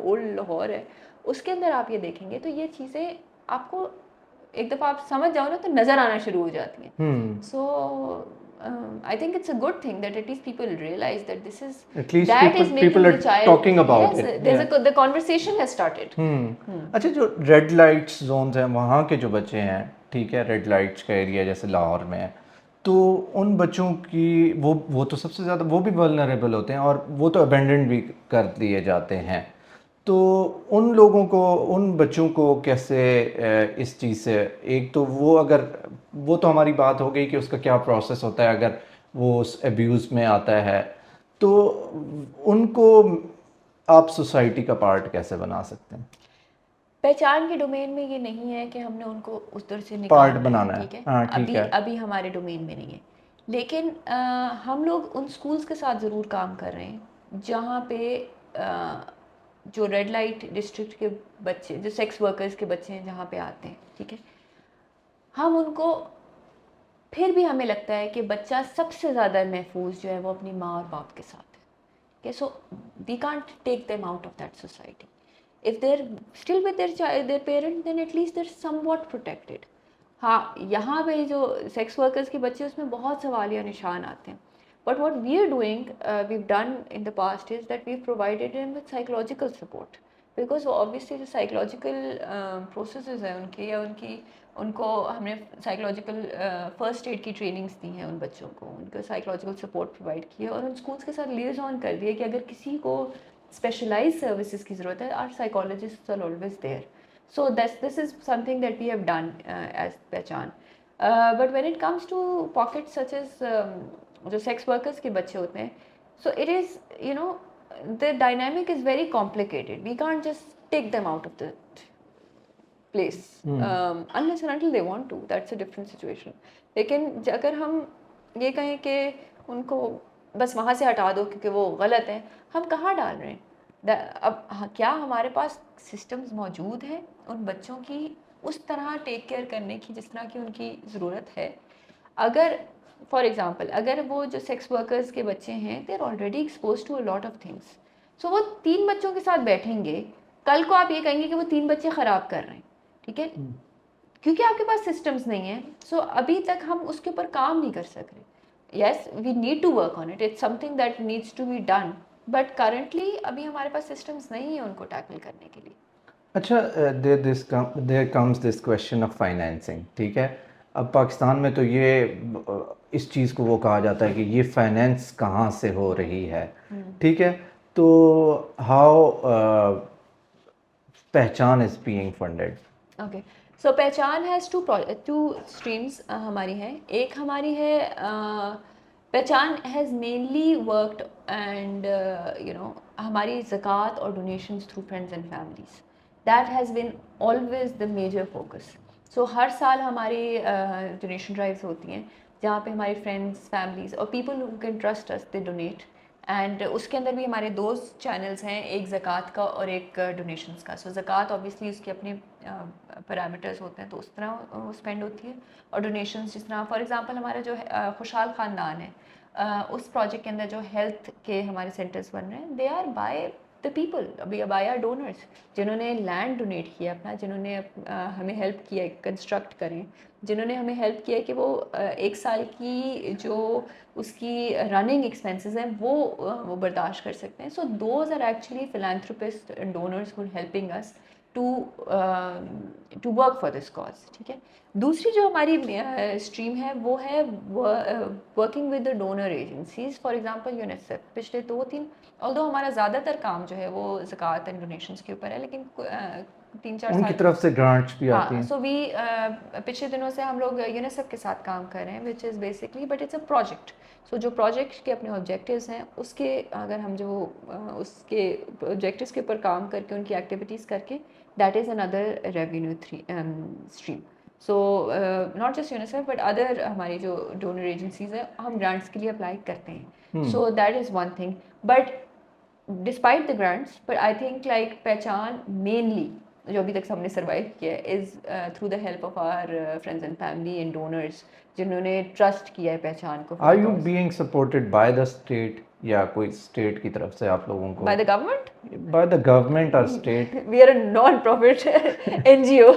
ओल्ड लाहौर है उसके अंदर आप ये देखेंगे, तो ये चीज़ें आपको एक दफ़ा आप समझ जाओ ना तो नज़र आना शुरू हो जाती हैं। सो I think it's a good thing that at least people realize that this is, At least that is making people the are child, talking about yes, it. there's Yeah. the conversation has started. अच्छा, जो रेड लाइट्स जोन्स हैं वहाँ के जो बच्चे हैं, ठीक है, रेड लाइट्स का एरिया जैसे लाहौर में है, तो उन बच्चों की वो तो सबसे ज़्यादा वो भी वल्नरेबल होते हैं और वो तो अबेंडन भी कर दिए जाते हैं। तो उन लोगों को, उन बच्चों को कैसे इस चीज़ से, एक तो वो अगर, वो तो हमारी बात हो गई कि उसका क्या प्रोसेस होता है अगर वो उस अब्यूज़ में आता है, तो उनको आप सोसाइटी का पार्ट कैसे बना सकते हैं? पहचान के डोमेन में ये नहीं है कि हमने उनको उस दर से पार्ट निकालना बनाना है, है, ठीक है, हाँ ठीक अभी है। अभी हमारे डोमेन में नहीं है, लेकिन हम लोग उन स्कूल्स के साथ ज़रूर काम कर रहे हैं जहाँ पे जो रेड लाइट डिस्ट्रिक्ट के बच्चे, जो सेक्स वर्कर्स के बच्चे हैं जहाँ पे आते हैं, ठीक है, हम उनको, फिर भी हमें लगता है कि बच्चा सबसे ज़्यादा महफूज जो है वो अपनी माँ और बाप के साथ है। Okay, so we can't take them out of that society. If they're still with their child, their parent, then at least they're somewhat protected. हाँ, यहाँ पे जो सेक्स वर्कर्स के बच्चे, उसमें बहुत सवालिया निशान आते हैं, but what we are doing, we've done in the past is that we've provided them with psychological support, because obviously जो psychological processes हैं उनकी, या उनको हमने साइकोलॉजिकल फर्स्ट एड की ट्रेनिंग्स दी हैं उन बच्चों को, उनको साइकोलॉजिकल सपोर्ट प्रोवाइड किया, और उन स्कूल्स के साथ लिएजॉन कर दिया कि अगर किसी को स्पेशलाइज सर्विसेज की ज़रूरत है, our psychologist are always there. So this is something that we have done as Pehchaan. But when it comes to pockets such as जो सेक्स वर्कर्स के बच्चे होते हैं, so it is, the dynamic is very complicated, we can't just take them out of the place, unless and until they want to, that's a different situation. लेकिन अगर हम ये कहें कि उनको बस वहाँ से हटा दो क्योंकि वो गलत है, हम कहाँ डाल रहे हैं? अब क्या हमारे पास सिस्टम्स मौजूद हैं उन बच्चों की उस तरह टेक केयर करने की जिस तरह की उनकी ज़रूरत है? अगर फॉर एग्ज़ाम्पल, अगर वो जो सेक्स वर्कर्स के बच्चे हैं, they are already expose to a lot of things, so वो 3 बच्चों के साथ बैठेंगे, कल को आप ये कहेंगे कि वो 3 बच्चे ख़राब कर रहे हैं, ठीक है, क्योंकि आपके पास सिस्टम्स नहीं है। सो अभी तक हम उसके ऊपर काम नहीं कर सक रहे। Yes, we need to work on it, it's something that needs to be done, but currently अभी हमारे पास सिस्टम्स नहीं है उनको टैकल करने के लिए। अच्छा, there comes this question of financing, ठीक है। अब पाकिस्तान में तो ये इस चीज़ को वो कहा जाता है कि ये फाइनेंस कहाँ से हो रही है, ठीक है, तो हाउ पहचान इज़ बीइंग फंडेड? ओके, सो पहचान हैज़ टू स्ट्रीम्स हमारी हैं। एक हमारी है पहचान हैज़ मेनली वर्कड एंड हमारी ज़कात और donations through friends and families, that has been always the major focus. So हर साल हमारी डोनेशन ड्राइव्स होती हैं जहाँ पे हमारे फ्रेंड्स, फैमिलीज़ और people who can trust us, they donate, and उसके अंदर भी हमारे 2 चैनल्स हैं, एक ज़कात का और एक डोनेशंस का। सो ज़कात ऑब्वियसली उसके अपने पैरामीटर्स होते हैं तो उस तरह स्पेंड होती है, और डोनेशंस जिस तरह फॉर एग्जांपल हमारा जो खुशहाल ख़ानदान है, उस प्रोजेक्ट के अंदर जो हेल्थ के हमारे सेंटर्स बन रहे हैं, they are by the people, अभी बाय आर डोनर्स, जिन्होंने लैंड डोनेट किया अपना, जिन्होंने हमें हेल्प किया कंस्ट्रक्ट करें, जिन्होंने हमें हेल्प किया कि वो 1 साल की जो उसकी रनिंग एक्सपेंसेस हैं वो बर्दाश्त कर सकते हैं। So those are actually philanthropist and donors who are helping us to work for this cause, ठीक है। दूसरी जो हमारी स्ट्रीम है वो है working with the donor agencies, for example UNICEF. पिछले 2-3, ऑल्दो हमारा ज़्यादातर काम जो है वो ज़कात एंड डोनेशंस के ऊपर है, लेकिन 3-4 उनकी साल, तरफ से ग्रांट्स भी आती हाँ, हैं। सो वी पिछले दिनों से हम लोग यूनिसेफ के साथ काम कर रहे हैं, which is basically, but it's a project. So जो प्रोजेक्ट के अपने ऑब्जेक्टिव्स हैं उसके, अगर हम जो उसके ऑब्जेक्टिव्स के ऊपर काम करके, उनकी एक्टिविटीज़ करके that is another revenue stream. So not just UNICEF but other हमारी जो donor agencies है हम grants के लिए apply करते हैं. So that is one thing. But despite the grants, but I think like पहचान mainly जो अभी तक हमने survive किया है is through the help of our friends and family and donors जिन्होंने trust किया है पहचान को. Are you being supported by the state या कोई state की तरफ से आप लोगों को? By the government? By the government or state? We are a non-profit NGO.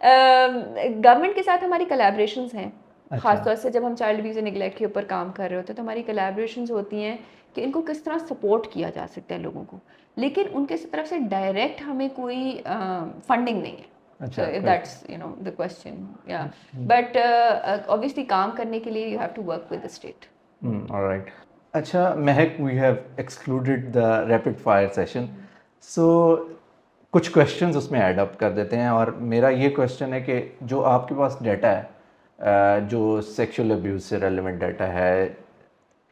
Government के साथ हमारी collaborations हैं. खासतौर से जब हम चाइल्ड अब्यूज एंड नेग्लेक्ट के ऊपर काम कर रहे होते हैं तो हमारी collaborations होती हैं कि इनको किस तरह सपोर्ट किया जा सकता है लोगों को, लेकिन उनके तरफ से डायरेक्ट हमें कोई फंडिंग नहीं है. So if that's the question, yeah. But obviously काम करने के लिए you have to work with the state. All right. अच्छा महक, we have excluded the rapid fire session. So कुछ questions उसमें add up कर देते हैं और मेरा ये question है कि जो आपके पास data है जो sexual abuse से relevant data है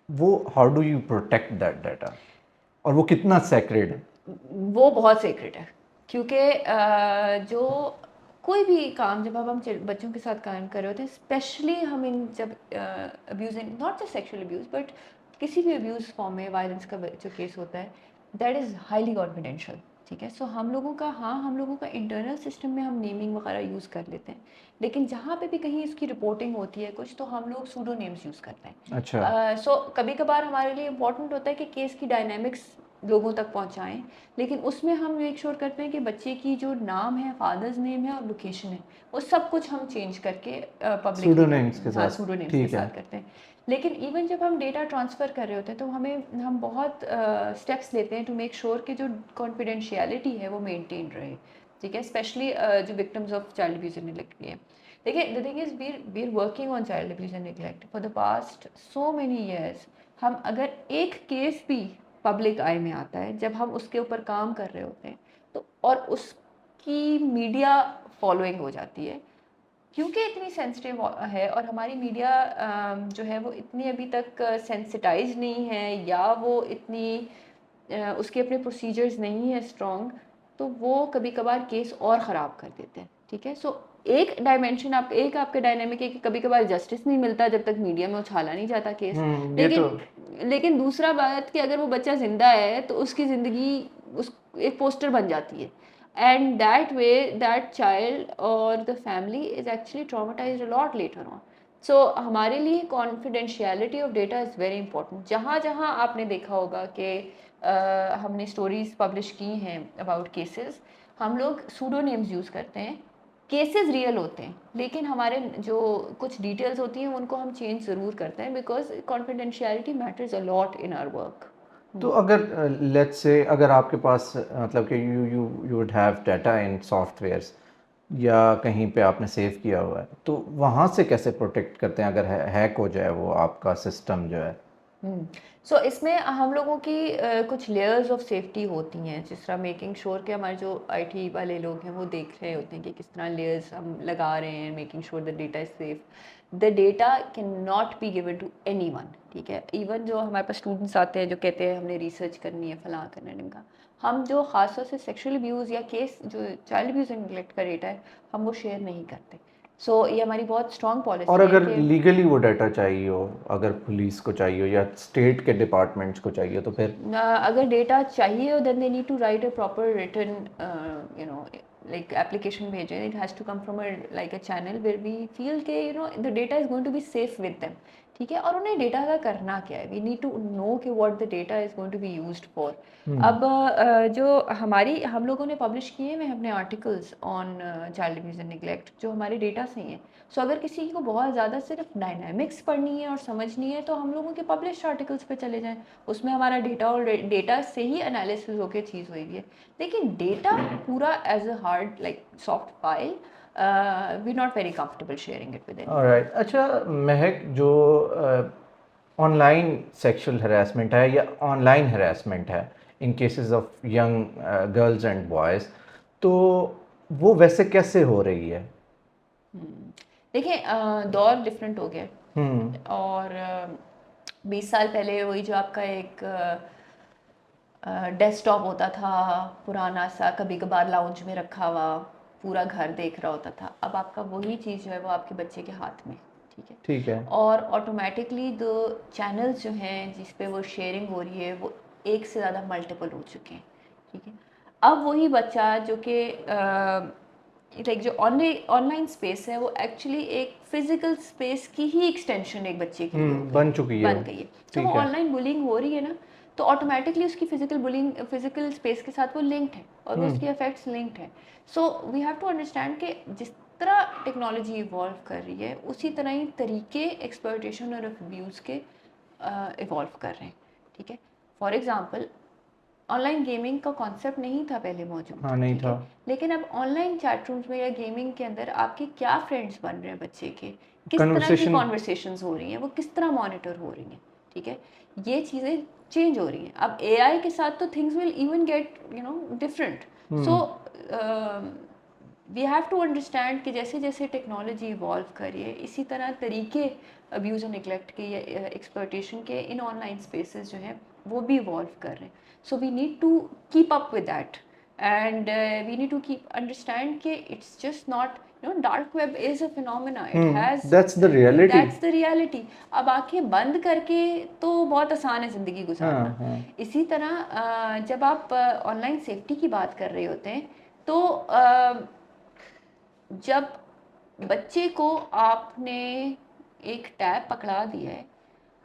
वो how do you protect that data और वो कितना sacred है? वो बहुत sacred है क्योंकि जो कोई भी काम जब हम बच्चों के साथ काम कर रहे होते हैं स्पेशली हम इन जब abuse not just sexual abuse but किसी भी अब्यूज़ फॉर्म में वायलेंस का जो केस होता है दैट इज़ हाईली कॉन्फिडेंशियल. ठीक है. सो हम लोगों का इंटरनल सिस्टम में हम नेमिंग वगैरह यूज़ कर लेते हैं, लेकिन जहाँ पे भी कहीं इसकी रिपोर्टिंग होती है कुछ तो हम लोग सूडो नेम्स यूज़ करते हैं. अच्छा. सो कभी कभार हमारे लिए इंपॉर्टेंट होता है कि केस की डायनामिक्स लोगों तक पहुंचाएं, लेकिन उसमें हम मेक श्योर करते हैं कि बच्चे की जो नाम है, फादर्स नेम है और लोकेशन है, वो सब कुछ हम चेंज करके पब्लिक सूडोनेम्स के साथ सूडोनेम्स के साथ करते हैं. लेकिन इवन जब हम डेटा ट्रांसफ़र कर रहे होते हैं तो हम बहुत स्टेप्स लेते हैं टू मेक श्योर कि जो कॉन्फिडेंशियलिटी है वो मेंटेन रहे. ठीक है. स्पेशली जो victims of child abuse and neglect है. देखिए the thing is we are working on child abuse and neglect for the past so many years. हम अगर एक केस भी पब्लिक आई में आता है जब हम उसके ऊपर काम कर रहे होते हैं तो और उसकी मीडिया फॉलोइंग हो जाती है क्योंकि इतनी सेंसिटिव है और हमारी मीडिया जो है वो इतनी अभी तक सेंसिटाइज नहीं है या वो इतनी उसके अपने प्रोसीजर्स नहीं है स्ट्रॉन्ग, तो वो कभी कभार केस और ख़राब कर देते हैं. ठीक है. सो एक डायमेंशन आपके डायनेमिक है कि कभी कभार जस्टिस नहीं मिलता जब तक मीडिया में उछाला नहीं जाता केस. लेकिन दूसरा बात कि अगर वो बच्चा जिंदा है तो उसकी ज़िंदगी उस एक पोस्टर बन जाती है and that way that child और the family is actually traumatized a lot later on. So हमारे लिए confidentiality of data is very important. जहाँ जहाँ आपने देखा होगा कि हमने स्टोरीज पब्लिश की हैं अबाउट केसेस, हम लोग सूडो नेम्स यूज़ करते हैं. केसेस रियल होते हैं लेकिन हमारे जो कुछ डिटेल्स होती हैं उनको हम चेंज ज़रूर करते हैं because confidentiality matters a lot in our work. तो अगर लेट्स से अगर आपके पास मतलब कि you would have data in softwares या कहीं पे आपने सेव किया हुआ है तो वहाँ से कैसे प्रोटेक्ट करते हैं अगर हैक हो जाए वो आपका सिस्टम जो है? सो इसमें हम लोगों की कुछ लेयर्स ऑफ सेफ्टी होती हैं, जिस तरह मेकिंग श्योर कि हमारे जो आईटी वाले लोग हैं वो देख रहे होते हैं कि किस तरह लेयर्स हम लगा रहे हैं, making sure the data is safe. The data can not be given to any one. ठीक है. इवन जो हमारे पास स्टूडेंट्स आते हैं जो कहते हैं हमने रिसर्च करनी है फलां करना है का, हम जो खासतौर से सेक्सुअल अब्यूज़ या केस जो चाइल्ड अब्यूज़ एंड नेग्लेक्ट का डेटा है हम वो शेयर नहीं करते. सो ये हमारी बहुत स्ट्रॉन्ग पॉलिसी और है अगर कि लीगली वो डाटा चाहिए हो, अगर पुलिस को चाहिए हो या स्टेट के डिपार्टमेंट्स को चाहिए तो फिर अगर डेटा चाहिए हो then they need to write a proper written like application भेजें. It has to come from a channel where we feel कि the data is going to be safe with them. ठीक है. और उन्हें डेटा का करना क्या है, वी नीड टू नो कि what the data is going to be used for. अब जो हम लोगों ने पब्लिश किए हुए हैं अपने articles on child abuse and neglect जो हमारे डेटा से ही हैं. सो अगर किसी को बहुत ज़्यादा सिर्फ डायनामिक्स पढ़नी है और समझनी है तो हम लोगों के पब्लिश आर्टिकल्स पे चले जाएं. उसमें हमारा डेटा और डेटा से ही एनालिसिस होकर चीज़ हुई है. लेकिन डेटा पूरा as a hard like soft file we not very comfortable sharing it with. Alright. अच्छा महक, जो ऑनलाइन सेक्सुअल हरासमेंट है या ऑनलाइन हरासमेंट है in cases of young girls and boys, तो वो वैसे कैसे हो रही है? देखिए दौर डिफरेंट हो गया और 20 साल पहले वही जो आपका एक डेस्कटॉप होता था पुराना सा, कभी कभार लाउंज में रखा हुआ, पूरा घर देख रहा होता था। अब आपका वही चीज़ जो है वो आपके बच्चे के हाथ में, ठीक है। ठीक है। और ऑटोमेटिकली जो चैनल्स जो हैं जिस पे वो शेयरिंग हो रही है वो एक से ज़्यादा मल्टीपल हो चुके हैं, ठीक है। अब वही बच्चा जो कि लाइक जो ऑनलाइन स्पेस है वो एक्चुअली एक फिजिकल स्पेस की ही एक्सटेंशन एक बच्चे के लिए हो गई, बन चुकी है बन वो। गई है। जब वो ठीक है। ऑनलाइन बुलिंग हो रही है ना, तो ऑटोमेटिकली उसकी फिजिकल स्पेस के साथ वो लिंक्ड है और वो उसकी इफेक्ट्स लिंक्ड है। So we have to understand कि जिस तरह टेक्नोलॉजी इवॉल्व कर रही है उसी तरह ही तरीके एक्सप्लॉयटेशन और अब्यूज़ के इवॉल्व कर रहे हैं, ठीक है। फॉर एग्जांपल ऑनलाइन गेमिंग का कॉन्सेप्ट नहीं था पहले मौजूद, हाँ, नहीं ठीक था। है। लेकिन अब ऑनलाइन चैट रूम्स में या गेमिंग के अंदर आपके क्या फ्रेंड्स बन रहे हैं बच्चे के, किस तरह की कन्वर्सेशन। कॉन्वर्सेशंस हो रही हैं, वो किस तरह मॉनिटर हो रही हैं, ठीक है। ये चीज़ें चेंज हो रही हैं। अब एआई के साथ तो things will even get different. So we have to understand कि जैसे जैसे टेक्नोलॉजी इवॉल्व कर रही है इसी तरह तरीके अब्यूज़ और निगलेक्ट के या एक्सप्लॉयटेशन के इन ऑनलाइन स्पेसेस जो हैं वो भी इवॉल्व कर रहे हैं। So we need to keep up with that and we need to keep understand कि it's just not dark web is a phenomena, it has that's the reality. That's the reality. अब आंखें बंद करके तो बहुत आसान है ज़िंदगी हाँ, गुजारना। हाँ। इसी तरह जब आप ऑनलाइन सेफ्टी की बात कर रहे होते हैं तो जब बच्चे को आपने एक टैब पकड़ा दिया है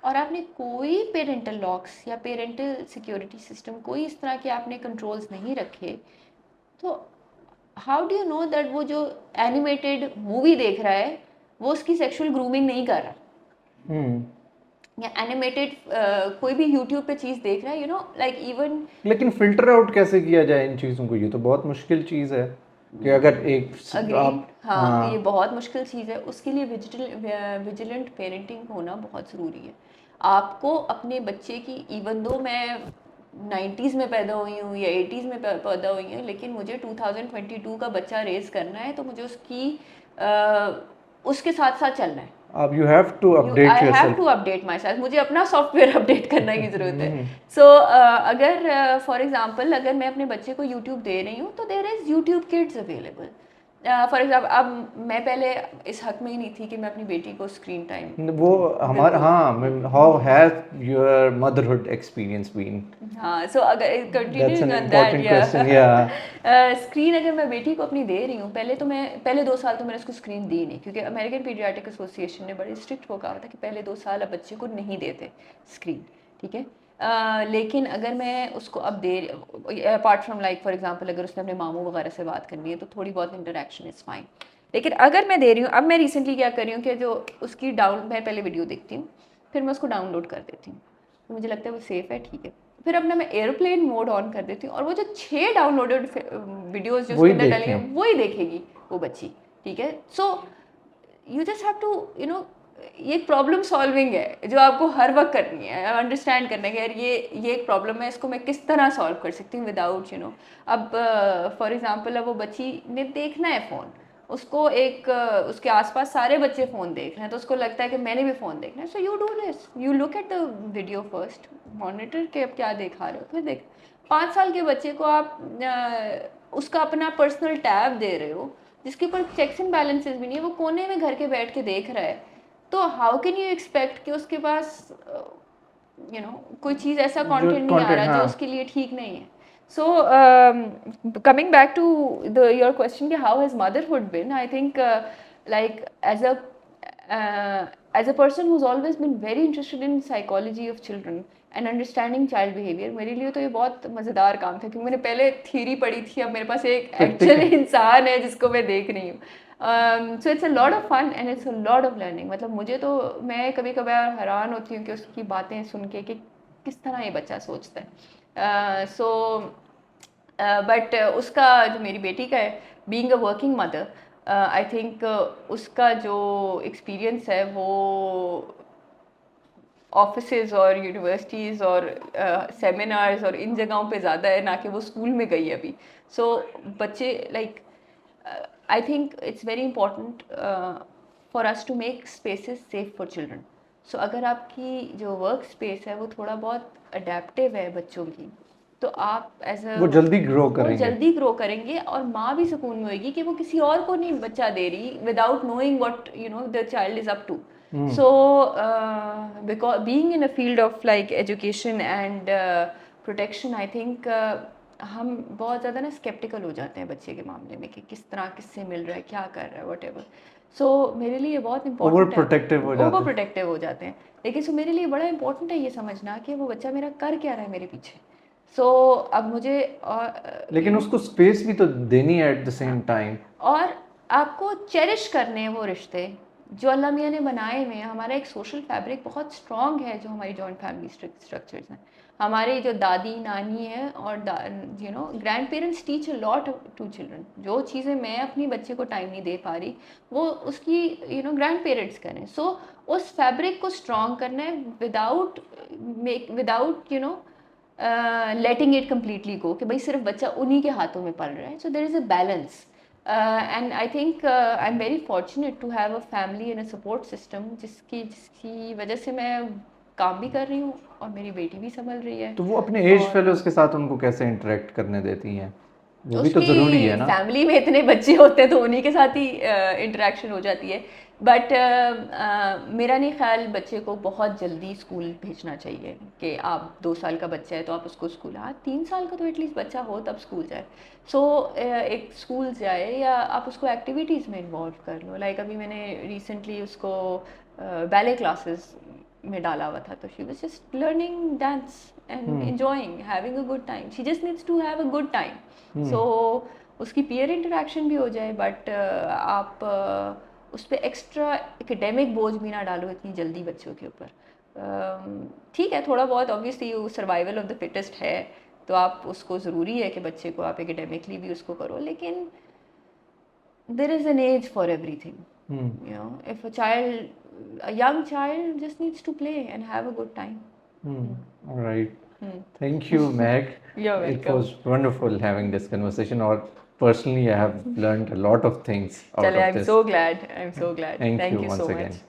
और आपने कोई पेरेंटल लॉक्स या पेरेंटल सिक्योरिटी सिस्टम कोई इस तरह के आपने कंट्रोल्स नहीं रखे, तो how do you know that वो जो एनिमेटेड मूवी देख रहा है वो उसकी सेक्सुअल ग्रूमिंग नहीं कर रहा, या एनिमेटेड कोई भी यूट्यूब पे चीज़ देख रहा है, लाइक इवन। लेकिन फिल्टर आउट कैसे किया जाए इन चीज़ों को? ये तो बहुत मुश्किल चीज़ है कि अगर अग्रीड, आप। हाँ, ये हाँ। बहुत मुश्किल चीज़ है। उसके लिए विजिलेंट पेरेंटिंग होना बहुत ज़रूरी है। आपको अपने बच्चे की, इवन दो मैं 90s में पैदा हुई हूँ या 80s में पैदा हुई हूँ, लेकिन मुझे 2022 का बच्चा रेज करना है तो मुझे उसके साथ साथ चलना है। अब you have to update I have yourself. To update myself, मुझे अपना सॉफ्टवेयर अपडेट करने की ज़रूरत है। सो अगर फॉर एग्जांपल अगर मैं अपने बच्चे को यूट्यूब दे रही हूँ तो there is YouTube kids available. For example अब मैं पहले इस हक में ही नहीं थी कि मैं अपनी बेटी को स्क्रीन टाइम वो हमारा, हाँ, how has your motherhood experience been? हाँ। सो अगर that's an continuing on that, important या क्वेश्चन। या स्क्रीन अगर मैं बेटी को अपनी दे रही हूँ, पहले 2 साल तो मैंने उसको स्क्रीन दी नहीं, क्योंकि अमेरिकन पीडियाट्रिक एसोसिएशन ने बड़े स्ट्रिक्ट वो कहा था कि पहले 2 साल अब बच्चे को नहीं देते स्क्रीन, ठीक है। लेकिन अगर मैं उसको अब दे, apart from like for example अगर उसने अपने मामू वगैरह से बात करनी है तो थोड़ी बहुत इंटरेक्शन इज़ फाइन। लेकिन अगर मैं दे रही हूँ, अब मैं रिसेंटली क्या कर रही हूँ कि जो उसकी मैं पहले वीडियो देखती हूँ, फिर मैं उसको डाउनलोड कर देती हूँ, तो मुझे लगता है वो सेफ़ है, ठीक है। फिर अपना मैं एयरप्लेन मोड ऑन कर देती हूँ और वो जो 6 डाउनलोडेड वीडियोस जो उसके वही अंदर डली देखें। हैं वही देखेगी वो बच्ची, ठीक है। So you just have to ये प्रॉब्लम सॉल्विंग है जो आपको हर वक्त करनी है, अंडरस्टैंड करना है कि यार ये एक प्रॉब्लम है, इसको मैं किस तरह सॉल्व कर सकती हूँ विदाउट अब फॉर एग्जांपल अब वो बच्ची ने देखना है फ़ोन, उसको उसके आसपास सारे बच्चे फ़ोन देख रहे हैं तो उसको लगता है कि मैंने भी फ़ोन देखना है। So you do this, you look at the video first, monitor के अब क्या दिखा रहे हो, फिर देख। 5 साल के बच्चे को आप उसका अपना पर्सनल टैब दे रहे हो जिसके ऊपर चेक्स एंड बैलेंसेस भी नहीं है, वो कोने में घर के बैठ के देख रहा है, तो हाउ कैन यू एक्सपेक्ट कि उसके पास कोई चीज़ ऐसा जो कंटेंट नहीं आ कंटेंट, रहा जो हाँ। उसके लिए ठीक नहीं है। So coming back to your question कि how has motherhood been, I think like as a person who's always been very interested in psychology of children and understanding child behavior, मेरे लिए तो ये बहुत मज़ेदार काम था क्योंकि मैंने पहले थ्योरी पढ़ी थी, अब मेरे पास एक एक्चुअल इंसान है जिसको मैं देख रही हूँ। So it's a lot of fun and it's a lot of learning. मतलब मुझे तो, मैं कभी कभार हैरान होती हूँ कि उसकी बातें सुन के कि किस तरह ये बच्चा सोचता है। बट उसका जो मेरी बेटी का है, being a working mother, I think उसका जो एक्सपीरियंस है वो ऑफिसेज और यूनिवर्सिटीज़ और सेमिनार्स और इन जगहों पे ज़्यादा है ना कि वो स्कूल में गई है अभी। सो बच्चे like, I think it's very important for us to make spaces safe for children. So अगर आपकी जो वर्क स्पेस है वो थोड़ा बहुत अडेप्टिव है बच्चों की, तो आप एज अ वो जल्दी ग्रो वो करेंगे। जल्दी ग्रो करेंगे और माँ भी सुकून में होगी कि वो किसी और को नहीं बच्चा दे रही without knowing what you know the child is up to. So, because being in a field of like education and protection, I think हम बहुत ज़्यादा ना skeptical हो जाते हैं बच्चे के मामले में कि किस तरह किससे मिल रहा है क्या कर रहा है whatever. So मेरे लिए बहुत ओवर important है. प्रोटेक्टिव हो जाते ओवर हैं। प्रोटेक्टिव हो जाते हैं. लेकिन सो मेरे लिए बड़ा important है ये समझना कि वो बच्चा मेरा कर क्या रहा है मेरे पीछे. So अब मुझे लेकिन उसको स्पेस भी तो देनी है एट द सेम टाइम। और आपको चेरिश करने हैं वो रिश्ते जो अल्लाह मियाँ ने बनाए हुए हैं. हमारा एक सोशल फैब्रिक बहुत स्ट्रॉन्ग है जो हमारी जॉइंट फैमिली स्ट्रक्चर्स हैं. हमारे जो दादी नानी है और you know grandparents teach a lot to children. जो चीज़ें मैं अपनी बच्चे को टाइम नहीं दे पा रही वो उसकी यू नो ग्रैंड पेरेंट्स करें. सो उस फैब्रिक को स्ट्रॉन्ग करना है without you know letting it completely go कि भाई सिर्फ बच्चा उन्हीं के हाथों में पल रहा है. So there is a balance. And I think I'm very fortunate to have a family and a support system जिसकी वजह से मैं काम भी कर रही हूँ और मेरी बेटी भी संभल रही है. तो वो अपने एज फेलोज के साथ उनको कैसे इंटरेक्ट करने देती हैं? वो भी तो उसकी ज़रूरी है ना। फैमिली में इतने बच्चे होते हैं तो उन्हीं के साथ ही इंटरेक्शन हो जाती है. बट मेरा नहीं ख्याल बच्चे को बहुत जल्दी स्कूल भेजना चाहिए कि आप 2 साल का बच्चा है तो आप उसको स्कूल 3 साल का तो एटलीस्ट बच्चा हो तब स्कूल जाए. सो एक स्कूल जाए या आप उसको एक्टिविटीज़ में इन्वॉल्व कर लो. लाइक अभी मैंने रिसेंटली उसको बैले क्लासेस में डाला हुआ था तो she was just learning dance and enjoying having a good time. She just needs to have a good time. So उसकी पीयर इंटरेक्शन भी हो जाए बट आप उस पर एक्स्ट्रा एकेडमिक बोझ भी ना डालो इतनी जल्दी बच्चों के ऊपर. ठीक है थोड़ा बहुत obviously survival of the fittest है तो आप उसको ज़रूरी है कि बच्चे को आप एकेडमिकली भी उसको करो. लेकिन there is an edge for everything. You know, if a young child just needs to play and have a good time. All right. Thank you, Meg. You're It welcome. was wonderful having this conversation. Or personally, I have learned a lot of things out Chale, of I'm this. so glad. I'm so glad. Thank you Thank you once so again. much.